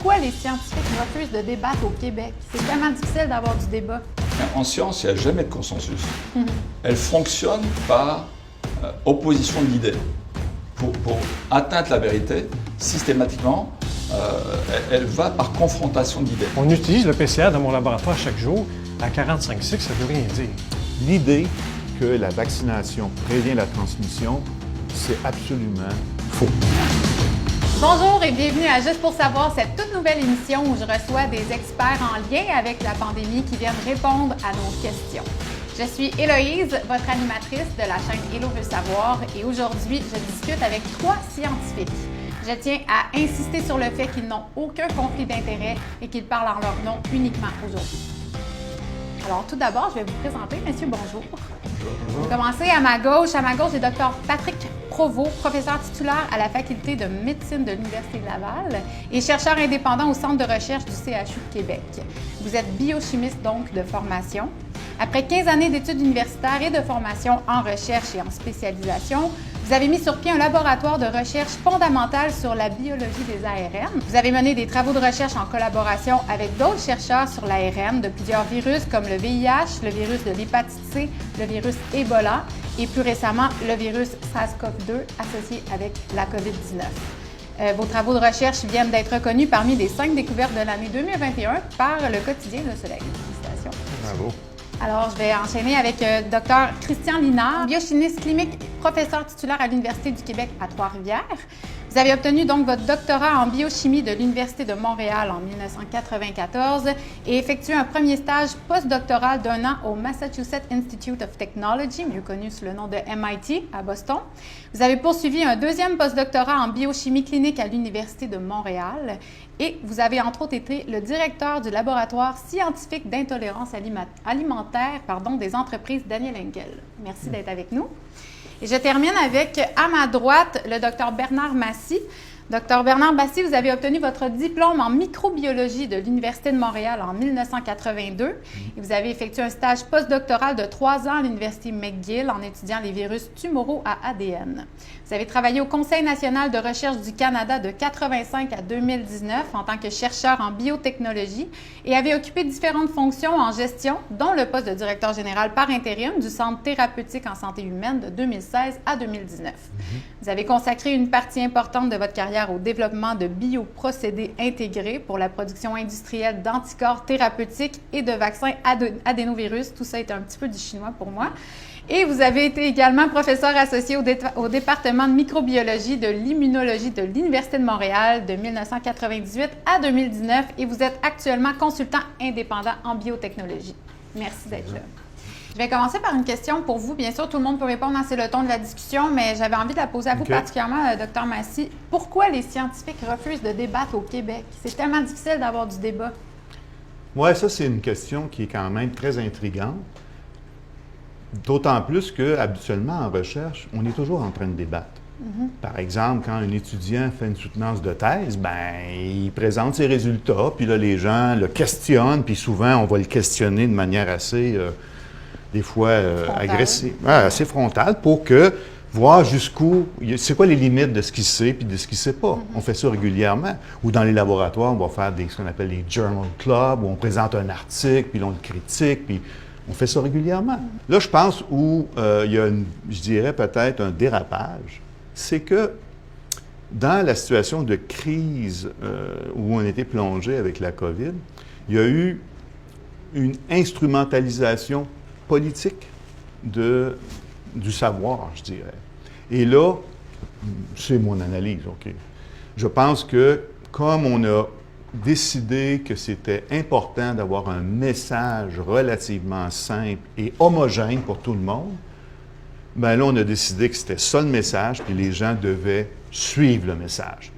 Pourquoi les scientifiques refusent de débattre au Québec? C'est tellement difficile d'avoir du débat. En science, il n'y a jamais de consensus. Elle fonctionne par opposition d'idées. Pour atteindre la vérité, systématiquement, elle va par confrontation d'idées. On utilise le PCR dans mon laboratoire chaque jour. À 45,6, ça ne veut rien dire. L'idée que la vaccination prévient la transmission, c'est absolument faux. Bonjour et bienvenue à Juste pour savoir, cette toute nouvelle émission où je reçois des experts en lien avec la pandémie qui viennent répondre à nos questions. Je suis Héloïse, votre animatrice de la chaîne Hélo veut savoir, et aujourd'hui, je discute avec 3 scientifiques. Je tiens à insister sur le fait qu'ils n'ont aucun conflit d'intérêt et qu'ils parlent en leur nom uniquement aujourd'hui. Alors, tout d'abord, je vais vous présenter. Messieurs, bonjour. Bonjour. On va commencer à ma gauche. À ma gauche, j'ai Dr Patrick Provost, professeur titulaire à la Faculté de médecine de l'Université de Laval et chercheur indépendant au Centre de recherche du CHU de Québec. Vous êtes biochimiste, donc, de formation. Après 15 années d'études universitaires et de formation en recherche et en spécialisation, vous avez mis sur pied un laboratoire de recherche fondamentale sur la biologie des ARN. Vous avez mené des travaux de recherche en collaboration avec d'autres chercheurs sur l'ARN de plusieurs virus comme le VIH, le virus de l'hépatite C, le virus Ebola et plus récemment le virus SARS-CoV-2 associé avec la COVID-19. Vos travaux de recherche viennent d'être reconnus parmi les 5 découvertes de l'année 2021 par le quotidien Le Soleil. Félicitations. Bravo. Alors, je vais enchaîner avec Dr Christian Linard, biochimiste clinique, professeur titulaire à l'Université du Québec à Trois-Rivières. Vous avez obtenu donc votre doctorat en biochimie de l'Université de Montréal en 1994 et effectué un premier stage postdoctoral d'1 an au Massachusetts Institute of Technology, mieux connu sous le nom de MIT, à Boston. Vous avez poursuivi un deuxième postdoctorat en biochimie clinique à l'Université de Montréal et vous avez entre autres été le directeur du laboratoire scientifique d'intolérance alimentaire des entreprises Daniel Henkel. Merci d'être avec nous. Et je termine avec, à ma droite, le Dr Bernard Massy. Dr Bernard Massy, vous avez obtenu votre diplôme en microbiologie de l'Université de Montréal en 1982 et vous avez effectué un stage postdoctoral de 3 ans à l'Université McGill en étudiant les virus tumoraux à ADN. Vous avez travaillé au Conseil national de recherche du Canada de 1985 à 2019 en tant que chercheur en biotechnologie et avez occupé différentes fonctions en gestion, dont le poste de directeur général par intérim du Centre thérapeutique en santé humaine de 2016 à 2019. Vous avez consacré une partie importante de votre carrière au développement de bioprocédés intégrés pour la production industrielle d'anticorps thérapeutiques et de vaccins adénovirus. Tout ça est un petit peu du chinois pour moi. Et vous avez été également professeur associé au département de microbiologie de l'immunologie de l'Université de Montréal de 1998 à 2019 et vous êtes actuellement consultant indépendant en biotechnologie. Merci d'être là. Je vais commencer par une question pour vous. Bien sûr, tout le monde peut répondre, c'est le ton de la discussion, mais j'avais envie de la poser à vous particulièrement, Dr Massy. Pourquoi les scientifiques refusent de débattre au Québec? C'est tellement difficile d'avoir du débat. Oui, ça, c'est une question qui est quand même très intrigante. D'autant plus qu'habituellement, en recherche, on est toujours en train de débattre. Par exemple, quand un étudiant fait une soutenance de thèse, il présente ses résultats, puis là, les gens le questionnent, puis souvent, on va le questionner de manière assez... des fois agressif, assez frontal, pour voir jusqu'où, c'est quoi les limites de ce qu'il sait puis de ce qu'il ne sait pas. On fait ça régulièrement. Ou dans les laboratoires, on va faire ce qu'on appelle les journal clubs, où on présente un article, puis on le critique, puis on fait ça régulièrement. Là, je pense où il y a, je dirais peut-être un dérapage, c'est que dans la situation de crise où on était plongé avec la COVID, il y a eu une instrumentalisation politique du savoir, je dirais. Et là, c'est mon analyse, OK. Je pense que comme on a décidé que c'était important d'avoir un message relativement simple et homogène pour tout le monde, bien là, on a décidé que c'était ça le message, puis les gens devaient suivre le message.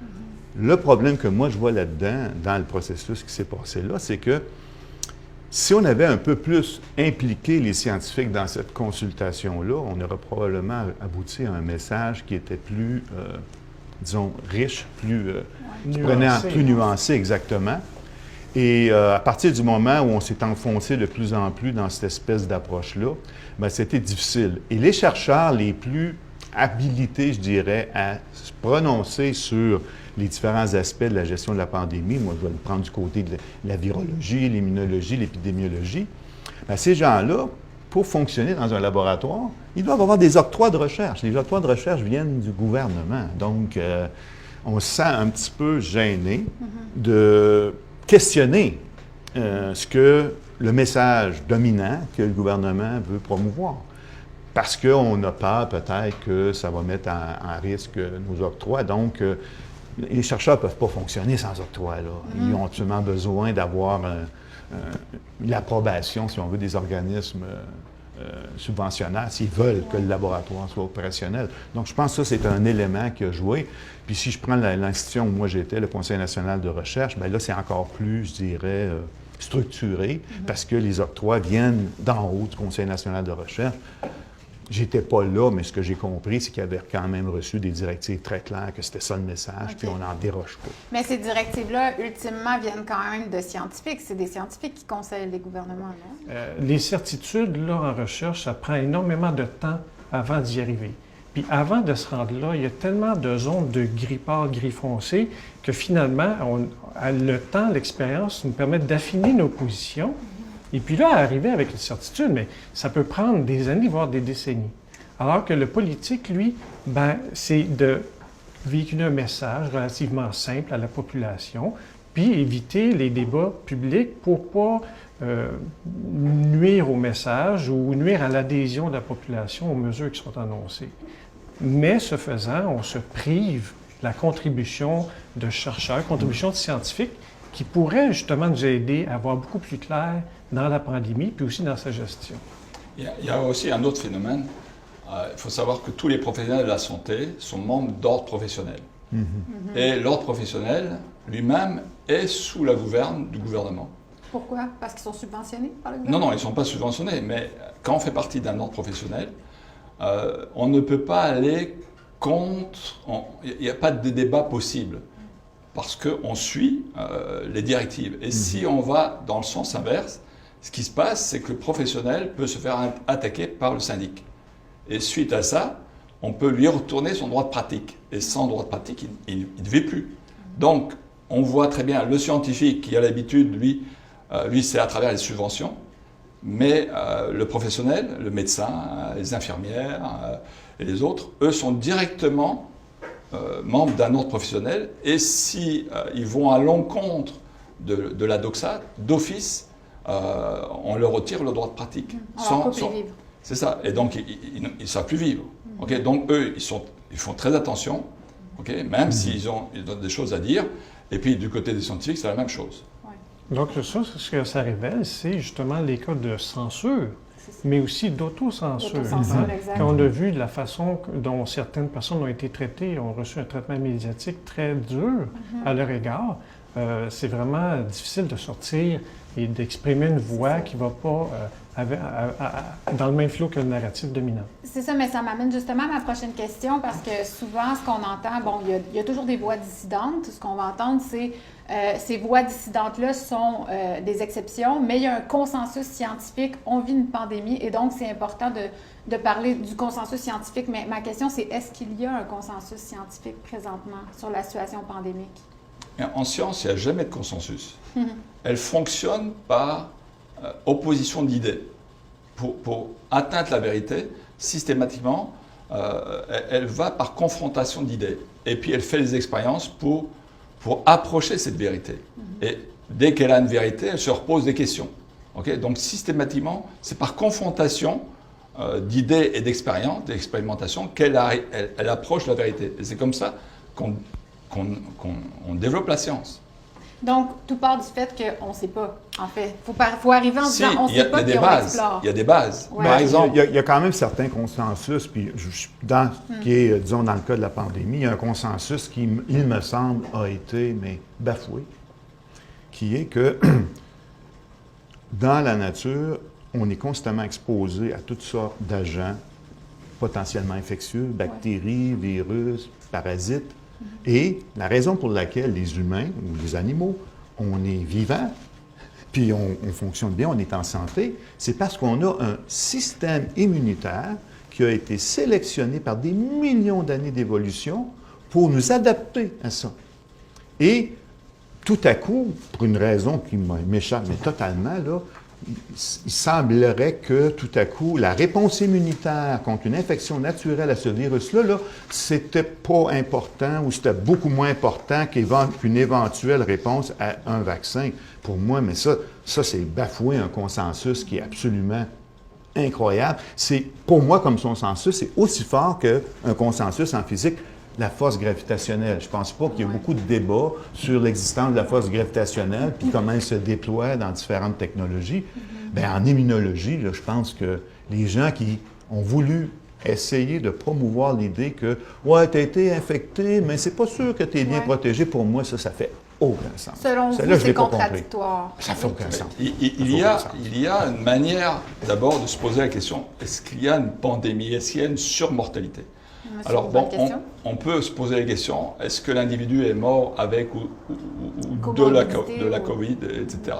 Le problème que moi, je vois là-dedans, dans le processus qui s'est passé là, c'est que si on avait un peu plus impliqué les scientifiques dans cette consultation-là, on aurait probablement abouti à un message qui était plus, disons, riche, plus nuancé, exactement. Et à partir du moment où on s'est enfoncé de plus en plus dans cette espèce d'approche-là, bien, c'était difficile. Et les chercheurs les plus habilités, je dirais, à se prononcer sur les différents aspects de la gestion de la pandémie. Moi, je vais le prendre du côté de la virologie, l'immunologie, l'épidémiologie. Bien, ces gens-là, pour fonctionner dans un laboratoire, ils doivent avoir des octrois de recherche. Les octrois de recherche viennent du gouvernement. Donc, on se sent un petit peu gêné de questionner ce que le message dominant que le gouvernement veut promouvoir. Parce qu'on a peur peut-être que ça va mettre en risque nos octrois. Donc, les chercheurs ne peuvent pas fonctionner sans octroi. Ils ont absolument besoin d'avoir l'approbation, si on veut, des organismes subventionnaires, s'ils veulent que le laboratoire soit opérationnel. Donc, je pense que ça, c'est un élément qui a joué. Puis, si je prends l'institution où moi j'étais, le Conseil national de recherche, bien là, c'est encore plus, je dirais, structuré, parce que les octrois viennent d'en haut du Conseil national de recherche. J'étais pas là, mais ce que j'ai compris, c'est qu'ils avaient quand même reçu des directives très claires, que c'était ça le message, puis on n'en déroge pas. Mais ces directives-là, ultimement, viennent quand même de scientifiques. C'est des scientifiques qui conseillent les gouvernements, non? Les certitudes, là, en recherche, ça prend énormément de temps avant d'y arriver. Puis avant de se rendre là, il y a tellement de zones de gris pâle, gris foncé, que finalement, le temps, l'expérience nous permettent d'affiner nos positions. Et puis là, arriver avec une certitude, mais ça peut prendre des années, voire des décennies. Alors que le politique, lui, c'est de véhiculer un message relativement simple à la population, puis éviter les débats publics pour pas nuire au message ou nuire à l'adhésion de la population aux mesures qui sont annoncées. Mais ce faisant, on se prive de la contribution de chercheurs, contribution de scientifiques, qui pourraient justement nous aider à voir beaucoup plus clair dans la pandémie, puis aussi dans sa gestion. Il y a aussi un autre phénomène. Il faut savoir que tous les professionnels de la santé sont membres d'ordre professionnel. Et l'ordre professionnel lui-même est sous la gouverne du gouvernement. Pourquoi? Parce qu'ils sont subventionnés par le gouvernement? Non, ils ne sont pas subventionnés, mais quand on fait partie d'un ordre professionnel, on ne peut pas aller contre... Il n'y a pas de débat possible. Parce qu'on suit les directives. Et si on va dans le sens inverse, ce qui se passe, c'est que le professionnel peut se faire attaquer par le syndic. Et suite à ça, on peut lui retourner son droit de pratique. Et sans droit de pratique, il ne vit plus. Donc, on voit très bien le scientifique qui a l'habitude, lui c'est à travers les subventions. Mais le professionnel, le médecin, les infirmières et les autres, eux sont directement membres d'un ordre professionnel, et si ils vont à l'encontre de la doxa, d'office, on leur retire le droit de pratique. Vivre. C'est ça. Et donc, ils ne savent plus vivre. Okay? Donc, eux, ils font très attention, okay? Même s'ils ont des choses à dire. Et puis, du côté des scientifiques, c'est la même chose. Donc, ça, ce que ça révèle, c'est justement les cas de censure, mais aussi d'autocensure. Quand on a vu de la façon dont certaines personnes ont été traitées, ont reçu un traitement médiatique très dur à leur égard, c'est vraiment difficile de sortir et d'exprimer une voix qui ne va pas dans le même flot que le narratif dominant. C'est ça, mais ça m'amène justement à ma prochaine question, parce que souvent, ce qu'on entend, bon, il y a toujours des voix dissidentes. Ce qu'on va entendre, c'est ces voix dissidentes-là sont des exceptions, mais il y a un consensus scientifique. On vit une pandémie, et donc c'est important de parler du consensus scientifique. Mais ma question, c'est est-ce qu'il y a un consensus scientifique présentement sur la situation pandémique? En science, il n'y a jamais de consensus. Elle fonctionne par opposition d'idées. Pour atteindre la vérité, systématiquement, elle va par confrontation d'idées. Et puis elle fait des expériences pour approcher cette vérité. Et dès qu'elle a une vérité, elle se repose des questions. Okay? Donc systématiquement, c'est par confrontation d'idées et d'expérimentation qu'elle approche la vérité. Et c'est comme ça qu'on développe la science. Donc, tout part du fait qu'on ne sait pas, en fait. Il faut arriver en disant on ne sait pas, puis on explore. Il y a des bases. Ouais. Par exemple... Il y a quand même certains consensus, puis qui est, disons, dans le cas de la pandémie, il y a un consensus qui, il me semble, a été bafoué, qui est que dans la nature, on est constamment exposé à toutes sortes d'agents potentiellement infectieux, bactéries, virus, parasites. Et la raison pour laquelle les humains ou les animaux, on est vivants, puis on fonctionne bien, on est en santé, c'est parce qu'on a un système immunitaire qui a été sélectionné par des millions d'années d'évolution pour nous adapter à ça. Et tout à coup, pour une raison qui m'échappe, mais totalement, là, il semblerait que tout à coup, la réponse immunitaire contre une infection naturelle à ce virus-là, là, c'était pas important ou c'était beaucoup moins important qu'une éventuelle réponse à un vaccin. Pour moi, mais ça c'est bafouer un consensus qui est absolument incroyable. Pour moi, comme consensus, c'est aussi fort qu'un consensus en physique. La force gravitationnelle. Je ne pense pas qu'il y ait beaucoup de débats sur l'existence de la force gravitationnelle puis comment elle se déploie dans différentes technologies. Bien, en immunologie, là, je pense que les gens qui ont voulu essayer de promouvoir l'idée que « Ouais, tu as été infecté, mais c'est pas sûr que tu es bien protégé. » Pour moi, ça fait aucun sens. Selon vous, c'est contradictoire. Ça fait aucun sens. Il y a une manière d'abord de se poser la question, est-ce qu'il y a une pandémie, est-ce qu'il y a une surmortalité? Alors, bon, on peut se poser la question, est-ce que l'individu est mort avec ou de la COVID, etc.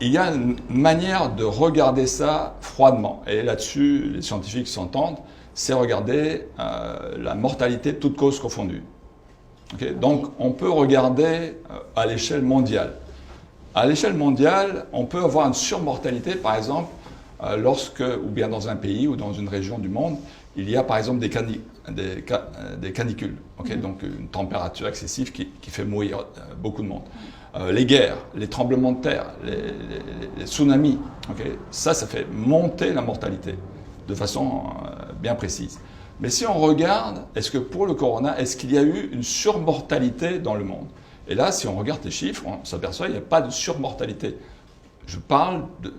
Il y a une manière de regarder ça froidement. Et là-dessus, les scientifiques s'entendent, c'est regarder la mortalité toutes causes confondues. Okay? Donc, on peut regarder à l'échelle mondiale. À l'échelle mondiale, on peut avoir une surmortalité, par exemple, ou bien dans un pays ou dans une région du monde, il y a par exemple des canicules, okay? Donc une température excessive qui fait mourir beaucoup de monde. Les guerres, les tremblements de terre, les tsunamis, okay? Ça fait monter la mortalité de façon bien précise. Mais si on regarde, est-ce que pour le corona, est-ce qu'il y a eu une surmortalité dans le monde? Et là, si on regarde les chiffres, on s'aperçoit qu'il n'y a pas de surmortalité. Je parle de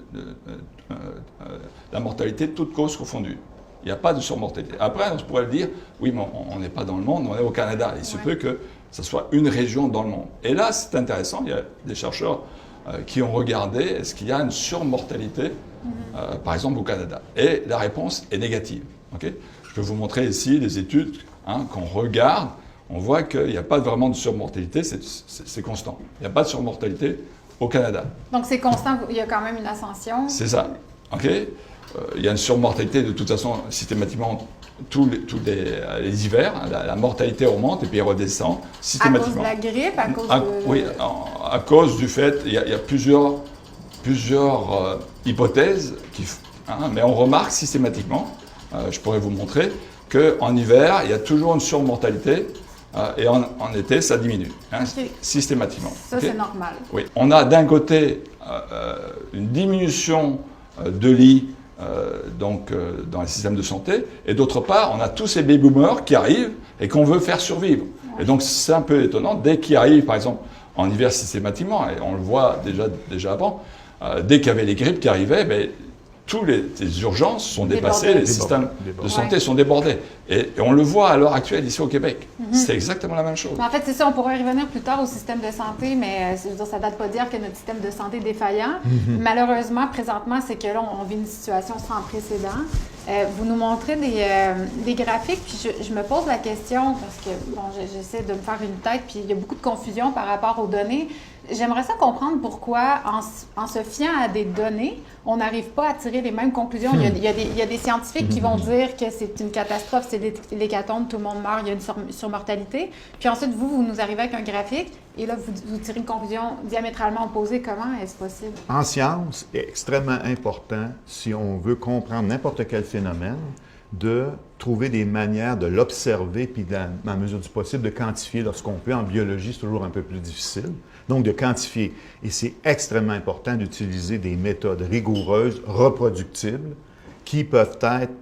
la mortalité toutes causes confondues. Il n'y a pas de surmortalité. Après, on pourrait le dire, oui, mais on n'est pas dans le monde, on est au Canada. Il se peut que ce soit une région dans le monde. Et là, c'est intéressant, il y a des chercheurs qui ont regardé, est-ce qu'il y a une surmortalité, par exemple, au Canada? Et la réponse est négative. Okay? Je peux vous montrer ici des études qu'on regarde, on voit qu'il n'y a pas vraiment de surmortalité, c'est constant. Il n'y a pas de surmortalité au Canada. Donc c'est constant, il y a quand même une ascension. C'est ça. OK? Il y a une surmortalité de toute façon systématiquement tous les hivers. La mortalité augmente et puis elle redescend systématiquement. À cause de la grippe, à cause Oui, à cause du fait, il y a plusieurs hypothèses, mais on remarque systématiquement, je pourrais vous montrer, qu'en hiver, il y a toujours une surmortalité et en été, ça diminue, systématiquement. Ça, c'est normal. Oui. On a d'un côté une diminution de lits dans les systèmes de santé, et d'autre part, on a tous ces baby-boomers qui arrivent et qu'on veut faire survivre. Ouais. Et donc, c'est un peu étonnant, dès qu'ils arrivent, par exemple, en hiver systématiquement, et on le voit déjà avant, dès qu'il y avait les grippes qui arrivaient, toutes les urgences sont dépassées, les systèmes de santé sont débordés. Et on le voit à l'heure actuelle ici au Québec. C'est exactement la même chose. En fait, c'est ça, on pourrait y revenir plus tard au système de santé, mais ça ne date pas dire que notre système de santé est défaillant. Malheureusement, présentement, c'est que là, on vit une situation sans précédent. Vous nous montrez des graphiques, puis je me pose la question, parce que j'essaie de me faire une tête, puis il y a beaucoup de confusion par rapport aux données. J'aimerais ça comprendre pourquoi, en se fiant à des données, on n'arrive pas à tirer les mêmes conclusions. Il y a des scientifiques qui vont dire que c'est une catastrophe, c'est l'hécatombe, tout le monde meurt, il y a une surmortalité. Puis ensuite, vous nous arrivez avec un graphique, et là, vous tirez une conclusion diamétralement opposée. Comment est-ce possible? En science, c'est extrêmement important, si on veut comprendre n'importe quel phénomène, de trouver des manières de l'observer, puis dans la mesure du possible, de quantifier lorsqu'on peut. En biologie, c'est toujours un peu plus difficile. Donc, de quantifier. Et c'est extrêmement important d'utiliser des méthodes rigoureuses, reproductibles, qui peuvent être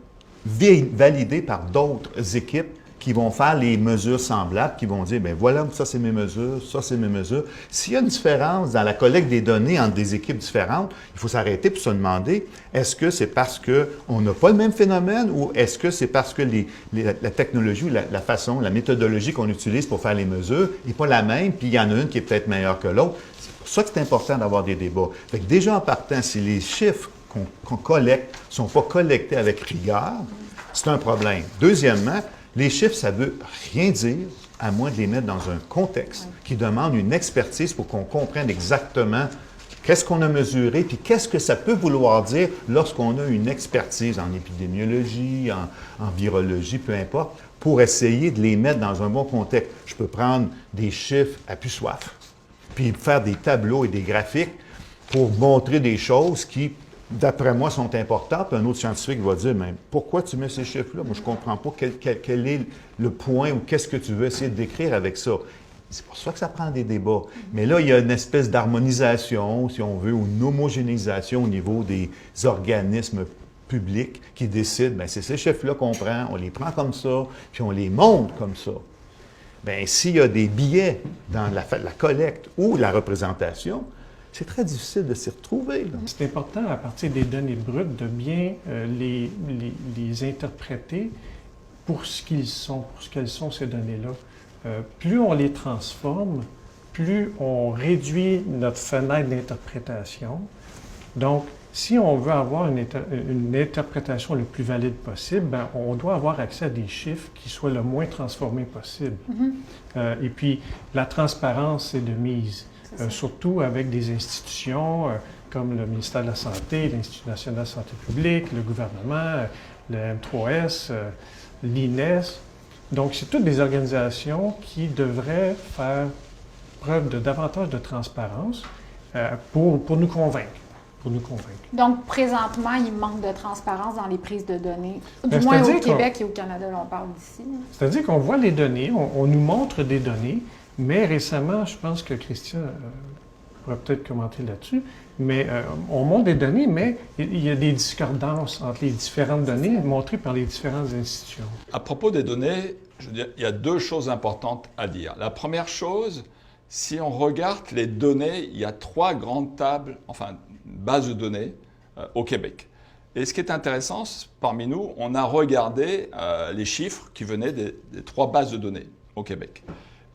validées par d'autres équipes qui vont faire les mesures semblables, qui vont dire, bien voilà, ça c'est mes mesures, ça c'est mes mesures. S'il y a une différence dans la collecte des données entre des équipes différentes, il faut s'arrêter pour se demander, est-ce que c'est parce qu'on n'a pas le même phénomène ou est-ce que c'est parce que la technologie ou la façon, la méthodologie qu'on utilise pour faire les mesures n'est pas la même, puis il y en a une qui est peut-être meilleure que l'autre. C'est pour ça que c'est important d'avoir des débats. Fait que déjà en partant, si les chiffres qu'on collecte ne sont pas collectés avec rigueur, c'est un problème. Deuxièmement, les chiffres, ça ne veut rien dire, à moins de les mettre dans un contexte qui demande une expertise pour qu'on comprenne exactement Qu'est-ce qu'on a mesuré, puis qu'est-ce que ça peut vouloir dire lorsqu'on a une expertise en épidémiologie, en virologie, peu importe, pour essayer de les mettre dans un bon contexte. Je peux prendre des chiffres à plus soif, puis faire des tableaux et des graphiques pour montrer des choses qui, d'après moi, sont importantes. Un autre scientifique va dire, mais pourquoi tu mets ces chiffres-là? Moi, je ne comprends pas quel est le point ou qu'est-ce que tu veux essayer de décrire avec ça. C'est pour ça que ça prend des débats. Mais là, il y a une espèce d'harmonisation, si on veut, ou une homogénéisation au niveau des organismes publics qui décident, bien, c'est ces chiffres-là qu'on prend, on les prend comme ça, puis on les montre comme ça. Bien, s'il y a des billets dans la collecte ou la représentation, c'est très difficile de s'y retrouver. C'est important, à partir des données brutes, de bien les interpréter pour ce qu'ils sont, pour ce qu'elles sont, ces données-là. Plus on les transforme, plus on réduit notre fenêtre d'interprétation. Donc, si on veut avoir une interprétation le plus valide possible, bien, on doit avoir accès à des chiffres qui soient le moins transformés possible. Et puis, la transparence est de mise, surtout avec des institutions comme le ministère de la Santé, l'Institut national de santé publique, le gouvernement, le M3S, l'INES. Donc, c'est toutes des organisations qui devraient faire preuve de davantage de transparence pour nous convaincre. Donc, présentement, il manque de transparence dans les prises de données, du Bien, moins au Québec et au Canada, là, on parle d'ici. C'est-à-dire qu'on voit les données, on nous montre des données, mais récemment, je pense que Christian pourrait peut-être commenter là-dessus, mais on montre des données, mais il y a des discordances entre les différentes données montrées par les différentes institutions. À propos des données, je veux dire, il y a deux choses importantes à dire. La première chose, si on regarde les données, il y a 3 grandes tables, enfin, bases de données au Québec. Et ce qui est intéressant, parmi nous, on a regardé les chiffres qui venaient des 3 bases de données au Québec.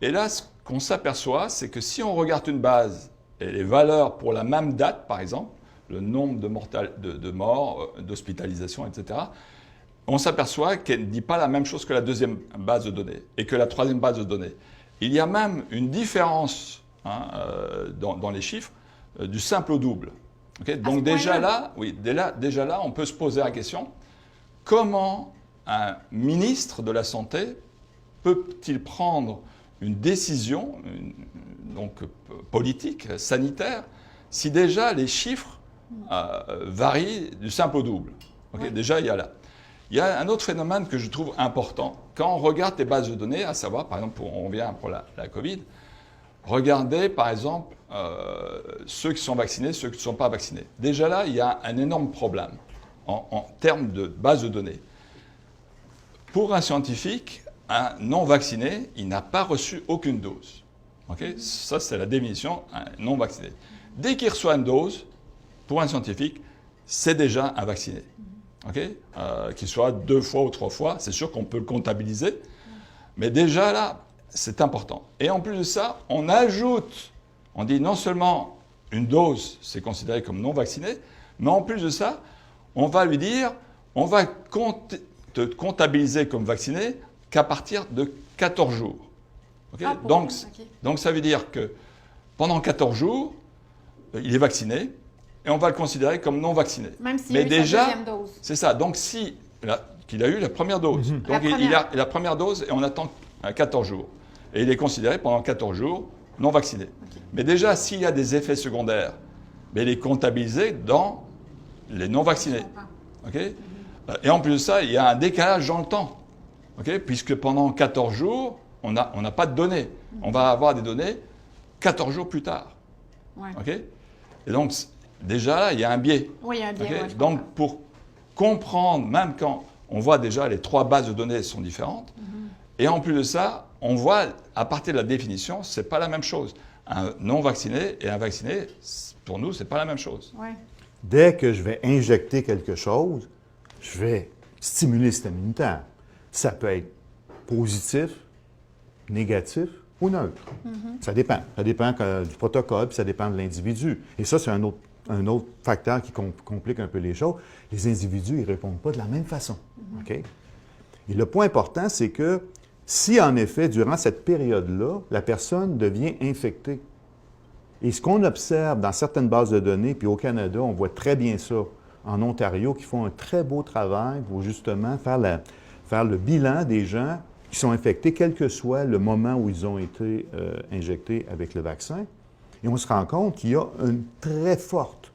Et là, ce qu'on s'aperçoit, c'est que si on regarde une base et les valeurs pour la même date, par exemple, le nombre de morts, d'hospitalisations, etc., on s'aperçoit qu'elle ne dit pas la même chose que la deuxième base de données et que la troisième base de données. Il y a même une différence dans les chiffres du simple au double. Okay? Donc déjà là, on peut se poser la question, comment un ministre de la Santé peut-il prendre une décision politique, sanitaire, si déjà les chiffres varient du simple au double. Okay? Déjà, il y a là. Il y a un autre phénomène que je trouve important. Quand on regarde les bases de données, à savoir, par exemple, on revient pour la COVID, regardez, par exemple, ceux qui sont vaccinés, ceux qui ne sont pas vaccinés. Déjà là, il y a un énorme problème en termes de base de données. Pour un scientifique, un non-vacciné, il n'a pas reçu aucune dose. Okay? Ça, c'est la définition, un non-vacciné. Dès qu'il reçoit une dose, pour un scientifique, c'est déjà un vacciné. Okay? Qu'il soit 2 fois ou 3 fois, c'est sûr qu'on peut le comptabiliser, mais déjà là, c'est important. Et en plus de ça, on ajoute, on dit non seulement une dose, c'est considéré comme non vacciné, mais en plus de ça, on va lui dire, on va te comptabiliser comme vacciné qu'à partir de 14 jours. Okay? Donc ça veut dire que pendant 14 jours, il est vacciné, et on va le considérer comme non vacciné. Même s'il a eu sa deuxième dose. C'est ça. Donc, qu'il a eu la première dose. Donc, il a la première dose et on attend 14 jours. Et il est considéré pendant 14 jours non vacciné. Okay. Mais déjà, s'il y a des effets secondaires, il est comptabilisé dans les non vaccinés. Okay? Et en plus de ça, il y a un décalage dans le temps. Okay? Puisque pendant 14 jours, on n'a pas de données. On va avoir des données 14 jours plus tard. Ouais. Okay? Et donc, déjà, là, il y a un biais. Oui, il y a un biais. Okay? Ouais, donc, pour comprendre, même quand on voit déjà les 3 bases de données sont différentes, et en plus de ça, on voit, à partir de la définition, ce n'est pas la même chose. Un non-vacciné et un vacciné, pour nous, ce n'est pas la même chose. Ouais. Dès que je vais injecter quelque chose, je vais stimuler le système immunitaire. Ça peut être positif, négatif ou neutre. Ça dépend. Ça dépend du protocole, puis ça dépend de l'individu. Et ça, c'est un autre facteur qui complique un peu les choses. Les individus, ils ne répondent pas de la même façon. Okay? Et le point important, c'est que si, en effet, durant cette période-là, la personne devient infectée, Et ce qu'on observe dans certaines bases de données, puis au Canada, on voit très bien ça, en Ontario, qui font un très beau travail pour justement faire le bilan des gens qui sont infectés, quel que soit le moment où ils ont été injectés avec le vaccin. Et on se rend compte qu'il y a une très forte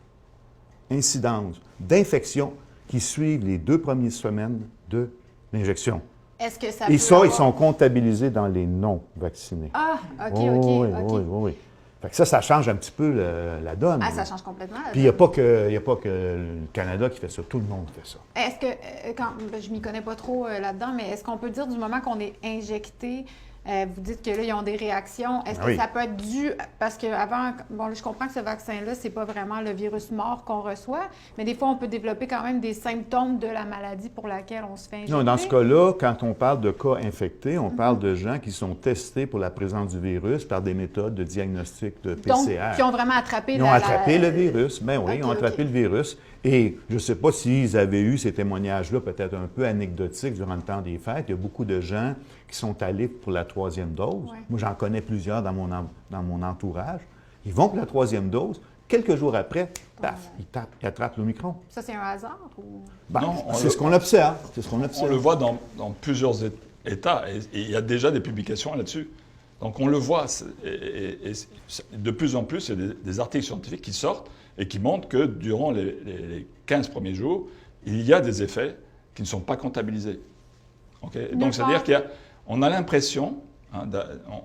incidence d'infections qui suivent les 2 premières semaines de l'injection. Est-ce que ça Et peut ça, avoir... ils sont comptabilisés dans les non-vaccinés. Ah, OK, Oui, OK, oui, OK. oui, oui. Fait que ça change un petit peu la donne. Ah, ça change complètement. Puis il n'y a pas que le Canada qui fait ça, tout le monde fait ça. Est-ce que, je m'y connais pas trop là-dedans, mais est-ce qu'on peut dire du moment qu'on est injecté, vous dites que là, ils ont des réactions, est-ce que ça peut être dû, parce qu'avant, bon, là, je comprends que ce vaccin-là, c'est pas vraiment le virus mort qu'on reçoit, mais des fois, on peut développer quand même des symptômes de la maladie pour laquelle on se fait injecter. Non, dans ce cas-là, quand on parle de cas infectés, on parle de gens qui sont testés pour la présence du virus par des méthodes de diagnostic de PCR. Donc, qui ont vraiment attrapé Ils ont attrapé le virus. Ben oui, ils ont attrapé le virus. Et je ne sais pas s'ils avaient eu ces témoignages-là, peut-être un peu anecdotiques durant le temps des fêtes. Il y a beaucoup de gens qui sont allés pour la 3e dose. Ouais. Moi, j'en connais plusieurs dans mon entourage. Ils vont pour la 3e dose. Quelques jours après, paf, ils attrapent l'Omicron. Ça, c'est un hasard? Ou... Ben, Non, c'est ce qu'on observe. C'est ce qu'on On observe. le voit dans plusieurs États et il y a déjà des publications là-dessus. Donc on le voit. Et de plus en plus, il y a des articles scientifiques qui sortent et qui montrent que durant les 15 premiers jours, il y a des effets qui ne sont pas comptabilisés. Okay? Donc c'est-à-dire qu'on a l'impression,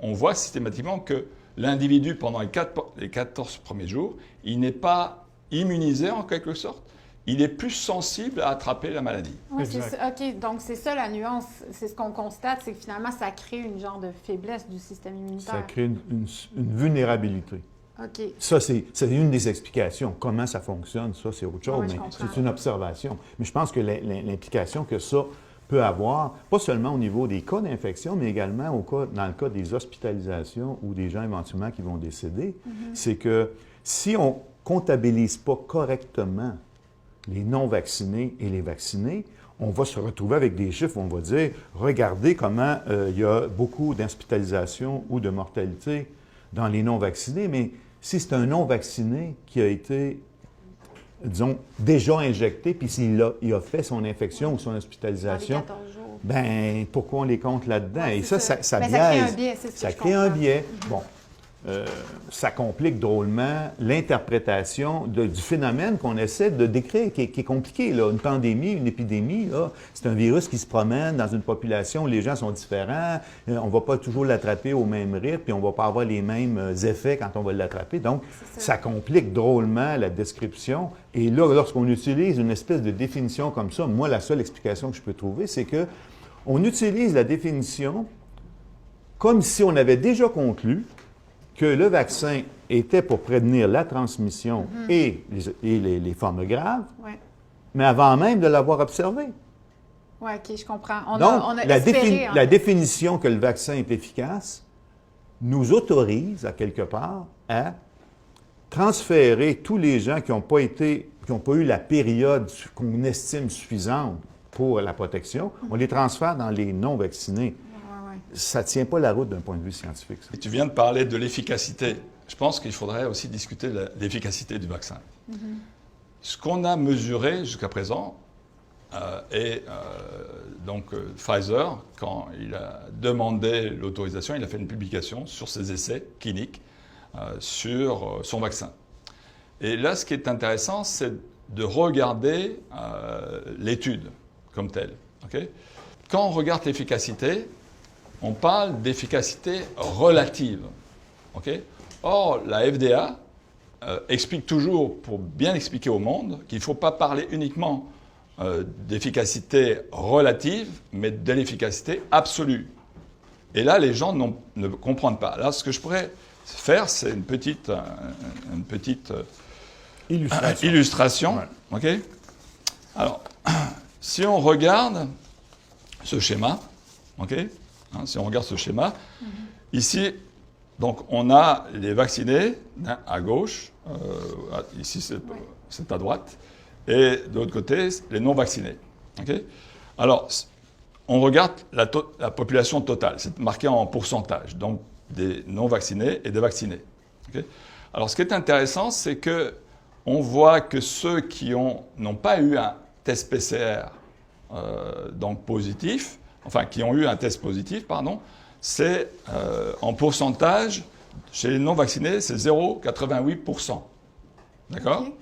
on voit systématiquement que l'individu, pendant les 14 premiers jours, il n'est pas immunisé en quelque sorte. Il est plus sensible à attraper la maladie. Oui, c'est ça. OK, donc c'est ça la nuance. C'est ce qu'on constate, c'est que finalement, ça crée une genre de faiblesse du système immunitaire. Ça crée une vulnérabilité. OK. Ça, c'est une des explications. Comment ça fonctionne, ça, c'est autre chose, Oui, mais c'est une observation. Mais je pense que l'implication que ça peut avoir, pas seulement au niveau des cas d'infection, mais également dans le cas des hospitalisations ou des gens éventuellement qui vont décéder, c'est que si on ne comptabilise pas correctement les non-vaccinés et les vaccinés, on va se retrouver avec des chiffres où on va dire, regardez comment il y a beaucoup d'hospitalisations ou de mortalité dans les non-vaccinés, mais si c'est un non-vacciné qui a été, disons, déjà injecté, puis s'il a fait son infection ou son hospitalisation, Dans les 14 jours. ben pourquoi on les compte là-dedans? Ouais, et ça biaise. Ça crée un biais, c'est ce que Ça je crée un comprends. biais. Bon. Ça complique drôlement l'interprétation du phénomène qu'on essaie de décrire, qui est compliqué. Là. Une pandémie, une épidémie, là, c'est un virus qui se promène dans une population où les gens sont différents. On ne va pas toujours l'attraper au même rythme, puis on ne va pas avoir les mêmes effets quand on va l'attraper. Donc, ça complique drôlement la description. Et là, lorsqu'on utilise une espèce de définition comme ça, moi, la seule explication que je peux trouver, c'est que on utilise la définition comme si on avait déjà conclu que le vaccin était pour prévenir la transmission et les formes graves, mais avant même de l'avoir observé. Oui, OK, je comprends. Donc, on a la espéré, définition que le vaccin est efficace nous autorise, à quelque part, à transférer tous les gens qui n'ont pas eu la période qu'on estime suffisante pour la protection, on les transfère dans les non-vaccinés. Ça ne tient pas la route d'un point de vue scientifique. Ça. Et tu viens de parler de l'efficacité. Je pense qu'il faudrait aussi discuter de l'efficacité du vaccin. Ce qu'on a mesuré jusqu'à présent, donc Pfizer, quand il a demandé l'autorisation, il a fait une publication sur ses essais cliniques sur son vaccin. Et là, ce qui est intéressant, c'est de regarder l'étude comme telle. Okay? Quand on regarde l'efficacité, on parle d'efficacité relative. Okay? Or, la FDA explique toujours, pour bien expliquer au monde, qu'il ne faut pas parler uniquement d'efficacité relative, mais de l'efficacité absolue. Et là, les gens ne comprennent pas. Là, ce que je pourrais faire, c'est une petite illustration. Ouais. Okay? Alors, si on regarde ce schéma, okay? Si on regarde ce schéma, ici, donc on a les vaccinés à gauche, ici c'est à droite, et de l'autre côté, les non-vaccinés. Okay? Alors, on regarde la population totale, c'est marqué en pourcentage, donc des non-vaccinés et des vaccinés. Okay? Alors, ce qui est intéressant, c'est que on voit que ceux qui n'ont pas eu un test PCR donc positif, enfin qui ont eu un test positif, pardon, c'est en pourcentage, chez les non-vaccinés, c'est 0,88%. D'accord? OK.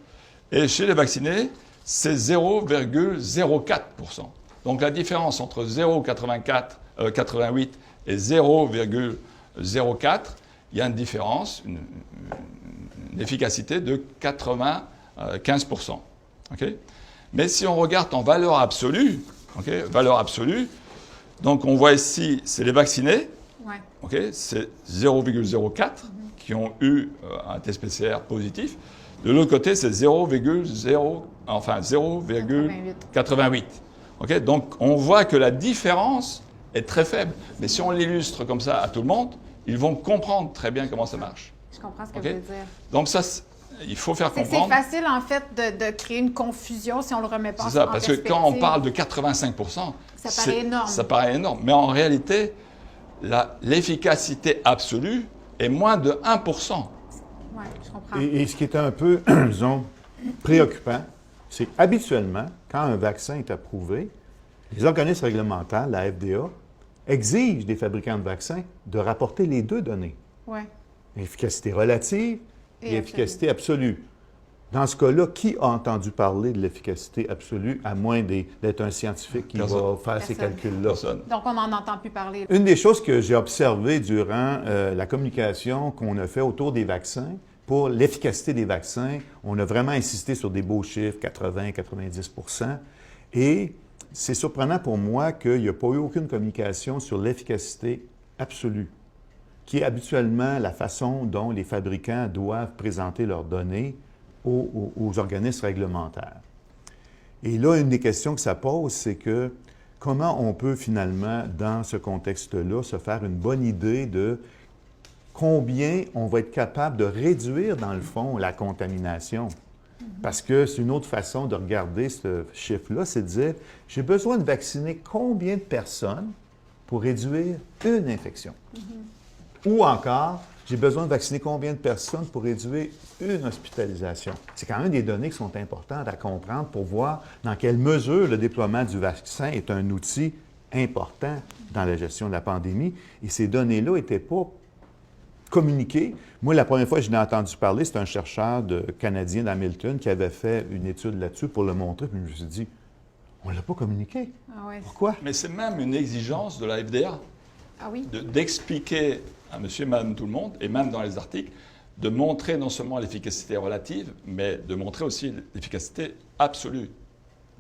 Et chez les vaccinés, c'est 0,04%. Donc la différence entre 0,88 et 0,04, il y a une différence, une efficacité de 95%. Okay? Mais si on regarde en valeur absolue, okay, valeur absolue, donc on voit ici, c'est les vaccinés, Ouais. okay, c'est 0,04 qui ont eu un test PCR positif. De l'autre côté, c'est 0,88. Okay? Donc on voit que la différence est très faible. Mais si on l'illustre comme ça à tout le monde, ils vont comprendre très bien comment ça marche. Je comprends ce que Okay? vous voulez dire. Donc ça, il faut faire C'est comprendre. facile, en fait, de créer une confusion si on le remet pas en C'est ça, parce que quand on perspective. parle de 85%, Ça paraît énorme. Ça paraît énorme. Mais en réalité, l'efficacité absolue est moins de 1%. Oui, je comprends. Et ce qui est un peu, disons, préoccupant, c'est habituellement, quand un vaccin est approuvé, les organismes réglementaires, la FDA, exigent des fabricants de vaccins de rapporter les deux données, Oui. l'efficacité relative et Et l'efficacité absolue. Dans ce cas-là, qui a entendu parler de l'efficacité absolue, à moins d'être un scientifique qui Personne. va faire ces Personne. calculs-là? Personne. Donc, on n'en entend plus parler. Une des choses que j'ai observées durant la communication qu'on a fait autour des vaccins, pour l'efficacité des vaccins, on a vraiment insisté sur des beaux chiffres, 80-90%. Et c'est surprenant pour moi qu'il n'y a pas eu aucune communication sur l'efficacité absolue, qui est habituellement la façon dont les fabricants doivent présenter leurs données aux organismes réglementaires. Et là, une des questions que ça pose, c'est que comment on peut finalement, dans ce contexte-là, se faire une bonne idée de combien on va être capable de réduire, dans le fond, la contamination. Parce que c'est une autre façon de regarder ce chiffre-là, c'est de dire, j'ai besoin de vacciner combien de personnes pour réduire une infection? Ou encore, j'ai besoin de vacciner combien de personnes pour réduire une hospitalisation? C'est quand même des données qui sont importantes à comprendre pour voir dans quelle mesure le déploiement du vaccin est un outil important dans la gestion de la pandémie. Et ces données-là n'étaient pas communiquées. Moi, la première fois que je n'ai entendu parler, c'est un chercheur canadien d'Hamilton qui avait fait une étude là-dessus pour le montrer. Puis je me suis dit, on ne l'a pas communiqué. Ah, ouais. Pourquoi? Mais c'est même une exigence de la FDA Ah oui? d'expliquer à monsieur et madame tout le monde, et même dans les articles, de montrer non seulement l'efficacité relative, mais de montrer aussi l'efficacité absolue.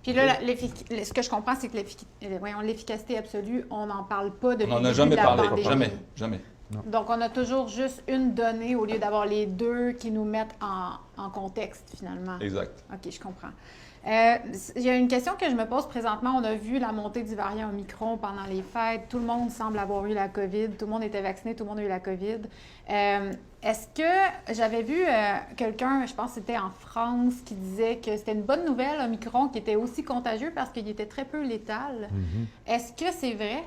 Puis là, ce que je comprends, c'est que l'efficacité absolue, on n'en parle pas depuis On n'en le a début jamais de la parlé, pandémie. jamais. Donc, on a toujours juste une donnée au lieu d'avoir les deux qui nous mettent en contexte, finalement. Exact. OK, je comprends. Il y a une question que je me pose présentement. On a vu la montée du variant Omicron pendant les fêtes. Tout le monde semble avoir eu la COVID. Tout le monde était vacciné. Tout le monde a eu la COVID. Est-ce que j'avais vu quelqu'un, je pense que c'était en France, qui disait que c'était une bonne nouvelle, Omicron, qui était aussi contagieux parce qu'il était très peu létal. Est-ce que c'est vrai?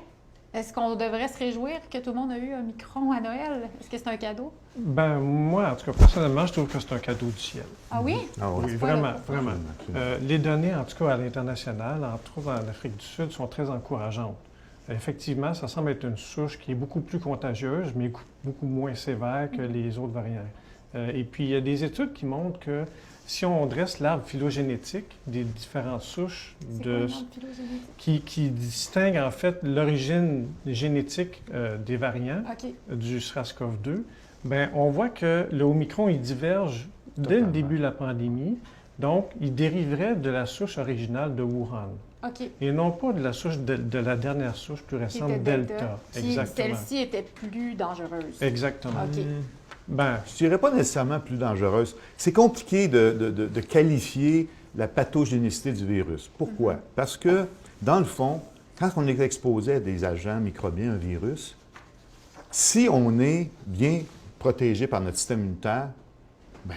Est-ce qu'on devrait se réjouir que tout le monde a eu Omicron à Noël? Est-ce que c'est un cadeau? Ben moi, en tout cas, personnellement, je trouve que c'est un cadeau du ciel. Ah oui? Ah oui. Oui, point-là. vraiment, vraiment. Absolument. Les données, en tout cas à l'international, entre autres en Afrique du Sud, sont très encourageantes. Effectivement, ça semble être une souche qui est beaucoup plus contagieuse, mais beaucoup moins sévère que les autres variants. Et puis, il y a des études qui montrent que si on dresse l'arbre phylogénétique des différentes souches C'est quoi le nom de phylogénétique? qui distinguent en fait l'origine génétique des variants OK. du SARS-CoV-2, ben, on voit que le Omicron, il diverge dès le Totalement. début de la pandémie. Donc, il dériverait de la souche originale de Wuhan OK. et non pas de la souche de la dernière souche plus Qui récente, était Delta. Puis Exactement. celle-ci était plus dangereuse. Exactement. OK. Ben, Je dirais pas nécessairement plus dangereuse. C'est compliqué de qualifier la pathogénicité du virus. Pourquoi? Parce que, dans le fond, quand on est exposé à des agents microbiens, un virus, si on est bien protégé par notre système immunitaire, ben,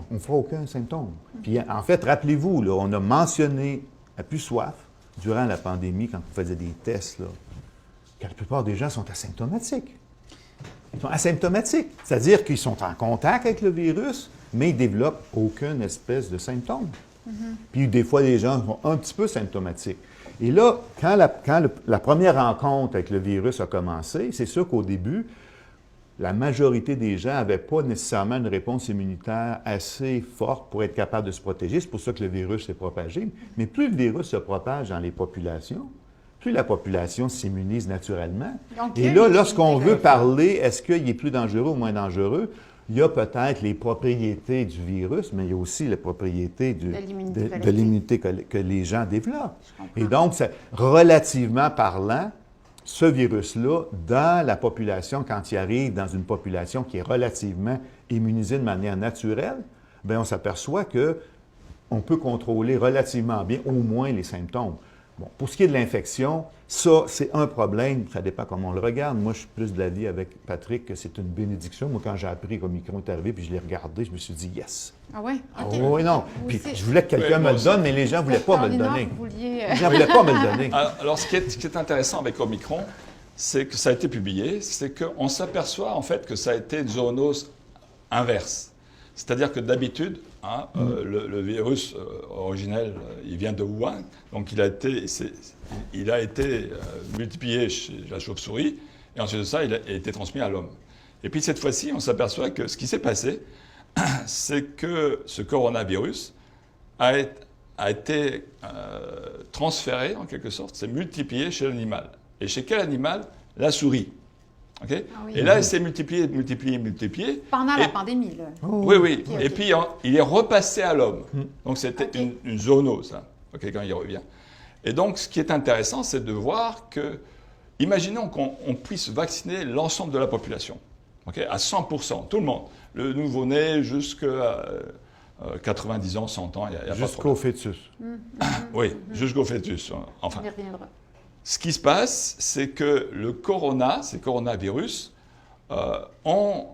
on ne fera aucun symptôme. Puis, en fait, rappelez-vous, là, on a mentionné à plus soif, durant la pandémie, quand on faisait des tests, là, que la plupart des gens sont asymptomatiques. Ils sont asymptomatiques, c'est-à-dire qu'ils sont en contact avec le virus, mais ils ne développent aucune espèce de symptômes. Puis des fois, les gens sont un petit peu symptomatiques. Et là, quand la première rencontre avec le virus a commencé, c'est sûr qu'au début, la majorité des gens n'avaient pas nécessairement une réponse immunitaire assez forte pour être capable de se protéger. C'est pour ça que le virus s'est propagé. Mais plus le virus se propage dans les populations, plus la population s'immunise naturellement. Donc, et là, lorsqu'on veut parler, est-ce qu'il est plus dangereux ou moins dangereux, il y a peut-être les propriétés du virus, mais il y a aussi les propriétés de l'immunité que les gens développent. Et donc, relativement parlant, ce virus-là, dans la population, quand il arrive dans une population qui est relativement immunisée de manière naturelle, bien, on s'aperçoit qu'on peut contrôler relativement bien au moins les symptômes. Bon, pour ce qui est de l'infection, ça, c'est un problème. Ça dépend comment on le regarde. Moi, je suis plus de l'avis avec Patrick que c'est une bénédiction. Moi, quand j'ai appris qu'Omicron est arrivé, puis je l'ai regardé, je me suis dit « yes ». Ah oui? OK. Oh, oui, non. Puis je voulais que quelqu'un me le donne, mais les gens ne voulaient pas me le donner. Les gens ne voulaient pas me le donner. Alors, ce qui est intéressant avec Omicron, c'est que ça a été publié, c'est qu'on s'aperçoit en fait que ça a été une zoonose inverse. C'est-à-dire que d'habitude, le virus originel, il vient de Wuhan, donc il a été multiplié chez la chauve-souris, et ensuite de ça, il a été transmis à l'homme. Et puis cette fois-ci, on s'aperçoit que ce qui s'est passé, c'est que ce coronavirus a été transféré, en quelque sorte, c'est multiplié chez l'animal. Et chez quel animal? La souris. Okay? Ah oui. Et là, il s'est multiplié. Pendant la pandémie, là. Oh. Oui. Okay. Et puis, il est repassé à l'homme. Donc, c'était une zoonose, hein, quand il revient. Et donc, ce qui est intéressant, c'est de voir que, imaginons qu'on puisse vacciner l'ensemble de la population, à 100%, tout le monde. Le nouveau-né jusqu'à 90 ans, 100 ans, il n'y a pas de problème. Jusqu'au fœtus. Oui, jusqu'au fœtus. Enfin. On y reviendra. Ce qui se passe, c'est que ces coronavirus, ont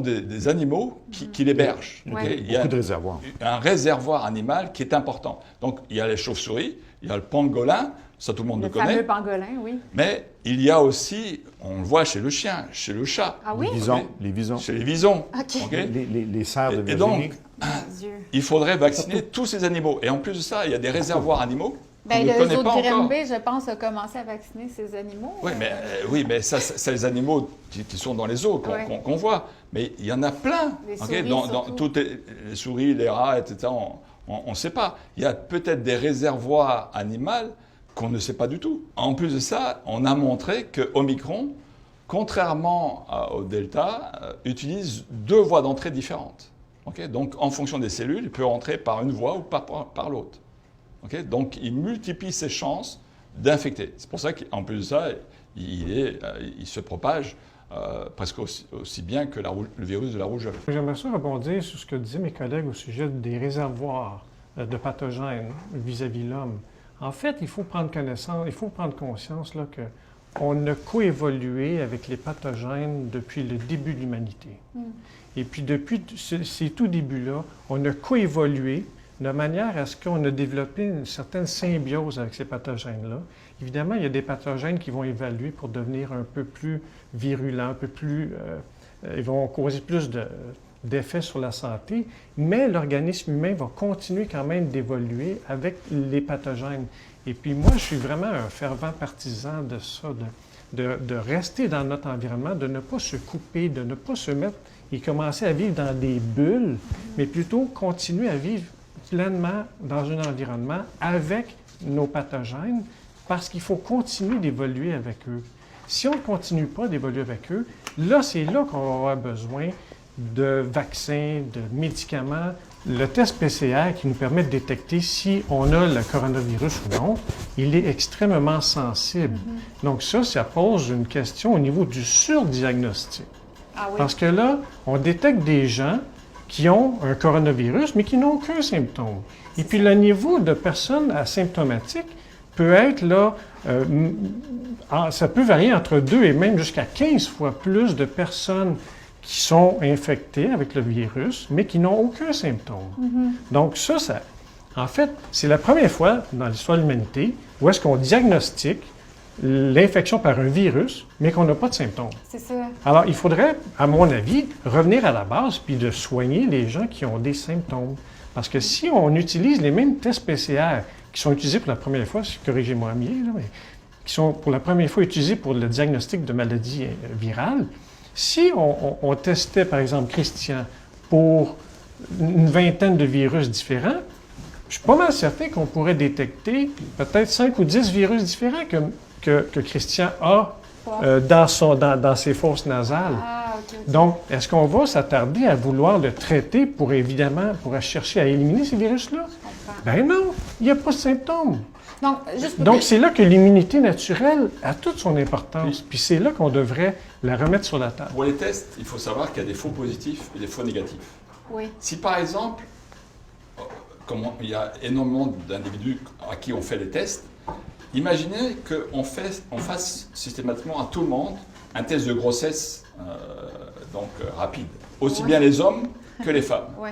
des animaux qui l'hébergent. Ouais. Il y a beaucoup de réservoirs. Un réservoir animal qui est important. Donc, il y a les chauves-souris, il y a le pangolin, ça tout le monde le connaît. Le fameux pangolin, oui. Mais il y a aussi, on le voit chez le chien, chez le chat. Ah oui? Les visons. Chez les visons. Okay. Les cerfs de Virginie. Et donc, il faudrait vacciner tous ces animaux. Et en plus de ça, il y a des réservoirs animaux. Bien, le zoo de Granby, je pense, a commencé à vacciner ces animaux. Oui, mais ça, c'est les animaux qui sont dans les zoos qu'on voit. Mais il y en a plein. Les souris, dans toutes les souris, les rats, etc., on ne sait pas. Il y a peut-être des réservoirs animaux qu'on ne sait pas du tout. En plus de ça, on a montré que Omicron, contrairement au Delta, utilise 2 voies d'entrée différentes. Donc, en fonction des cellules, il peut rentrer par une voie ou par l'autre. Donc, il multiplie ses chances d'infecter. C'est pour ça qu'en plus de ça, il se propage presque aussi bien que le virus de la rougeole. J'aimerais ça rebondir sur ce que disaient mes collègues au sujet des réservoirs de pathogènes vis-à-vis de l'homme. En fait, il faut prendre conscience là, qu'on a coévolué avec les pathogènes depuis le début de l'humanité. Et puis, depuis ces tout débuts-là, on a coévolué de manière à ce qu'on a développé une certaine symbiose avec ces pathogènes-là. Évidemment, il y a des pathogènes qui vont évoluer pour devenir un peu plus virulents, un peu plus... ils vont causer plus d'effets sur la santé, mais l'organisme humain va continuer quand même d'évoluer avec les pathogènes. Et puis moi, je suis vraiment un fervent partisan de ça, de rester dans notre environnement, de ne pas se couper, de ne pas se mettre et commencer à vivre dans des bulles, mais plutôt continuer à vivre pleinement dans un environnement avec nos pathogènes parce qu'il faut continuer d'évoluer avec eux. Si on ne continue pas d'évoluer avec eux, là, c'est là qu'on va avoir besoin de vaccins, de médicaments. Le test PCR qui nous permet de détecter si on a le coronavirus ou non, il est extrêmement sensible. Donc ça pose une question au niveau du surdiagnostic. Ah oui. Parce que là, on détecte des gens qui ont un coronavirus, mais qui n'ont aucun symptôme. Et puis, le niveau de personnes asymptomatiques peut être là, ça peut varier entre 2 et même jusqu'à 15 fois plus de personnes qui sont infectées avec le virus, mais qui n'ont aucun symptôme. Donc, en fait, c'est la première fois dans l'histoire de l'humanité où est-ce qu'on diagnostique l'infection par un virus, mais qu'on n'a pas de symptômes. C'est ça. Alors, il faudrait, à mon avis, revenir à la base puis de soigner les gens qui ont des symptômes. Parce que si on utilise les mêmes tests PCR qui sont utilisés pour la première fois, corrigez-moi mieux, là, mais qui sont pour la première fois utilisés pour le diagnostic de maladies virales, si on testait, par exemple, Christian, pour une vingtaine de virus différents, je suis pas mal certain qu'on pourrait détecter peut-être 5 ou 10 virus différents que Christian a dans ses fosses nasales. Ah, OK. Donc, est-ce qu'on va s'attarder à vouloir le traiter pour chercher à éliminer ces virus-là? Je comprends. Ben non, il n'y a pas de symptômes. Donc, C'est là que l'immunité naturelle a toute son importance. Puis c'est là qu'on devrait la remettre sur la table. Pour les tests, il faut savoir qu'il y a des faux positifs et des faux négatifs. oui. Si par exemple, comme il y a énormément d'individus à qui on fait les tests, imaginez qu'on fasse systématiquement à tout le monde un test de grossesse rapide, aussi bien les hommes que les femmes. Oui.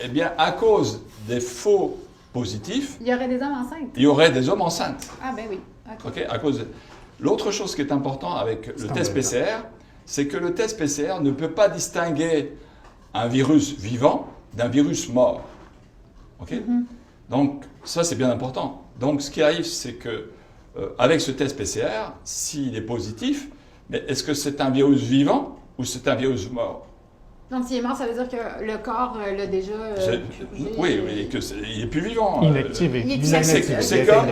Eh bien, à cause des faux positifs, Il y aurait des hommes enceintes. il y aurait des hommes enceintes. Ah, ben oui. OK. Ok, à cause L'autre chose qui est importante avec le test PCR, c'est que le test PCR ne peut pas distinguer un virus vivant d'un virus mort. Ok. Donc, ça, c'est bien important. Donc, ce qui arrive, c'est que avec ce test PCR, s'il est positif, mais est-ce que c'est un virus vivant ou c'est un virus mort? Donc, s'il est mort, ça veut dire que le corps l'a déjà... Oui, il est plus vivant. Inactivé. C'est comme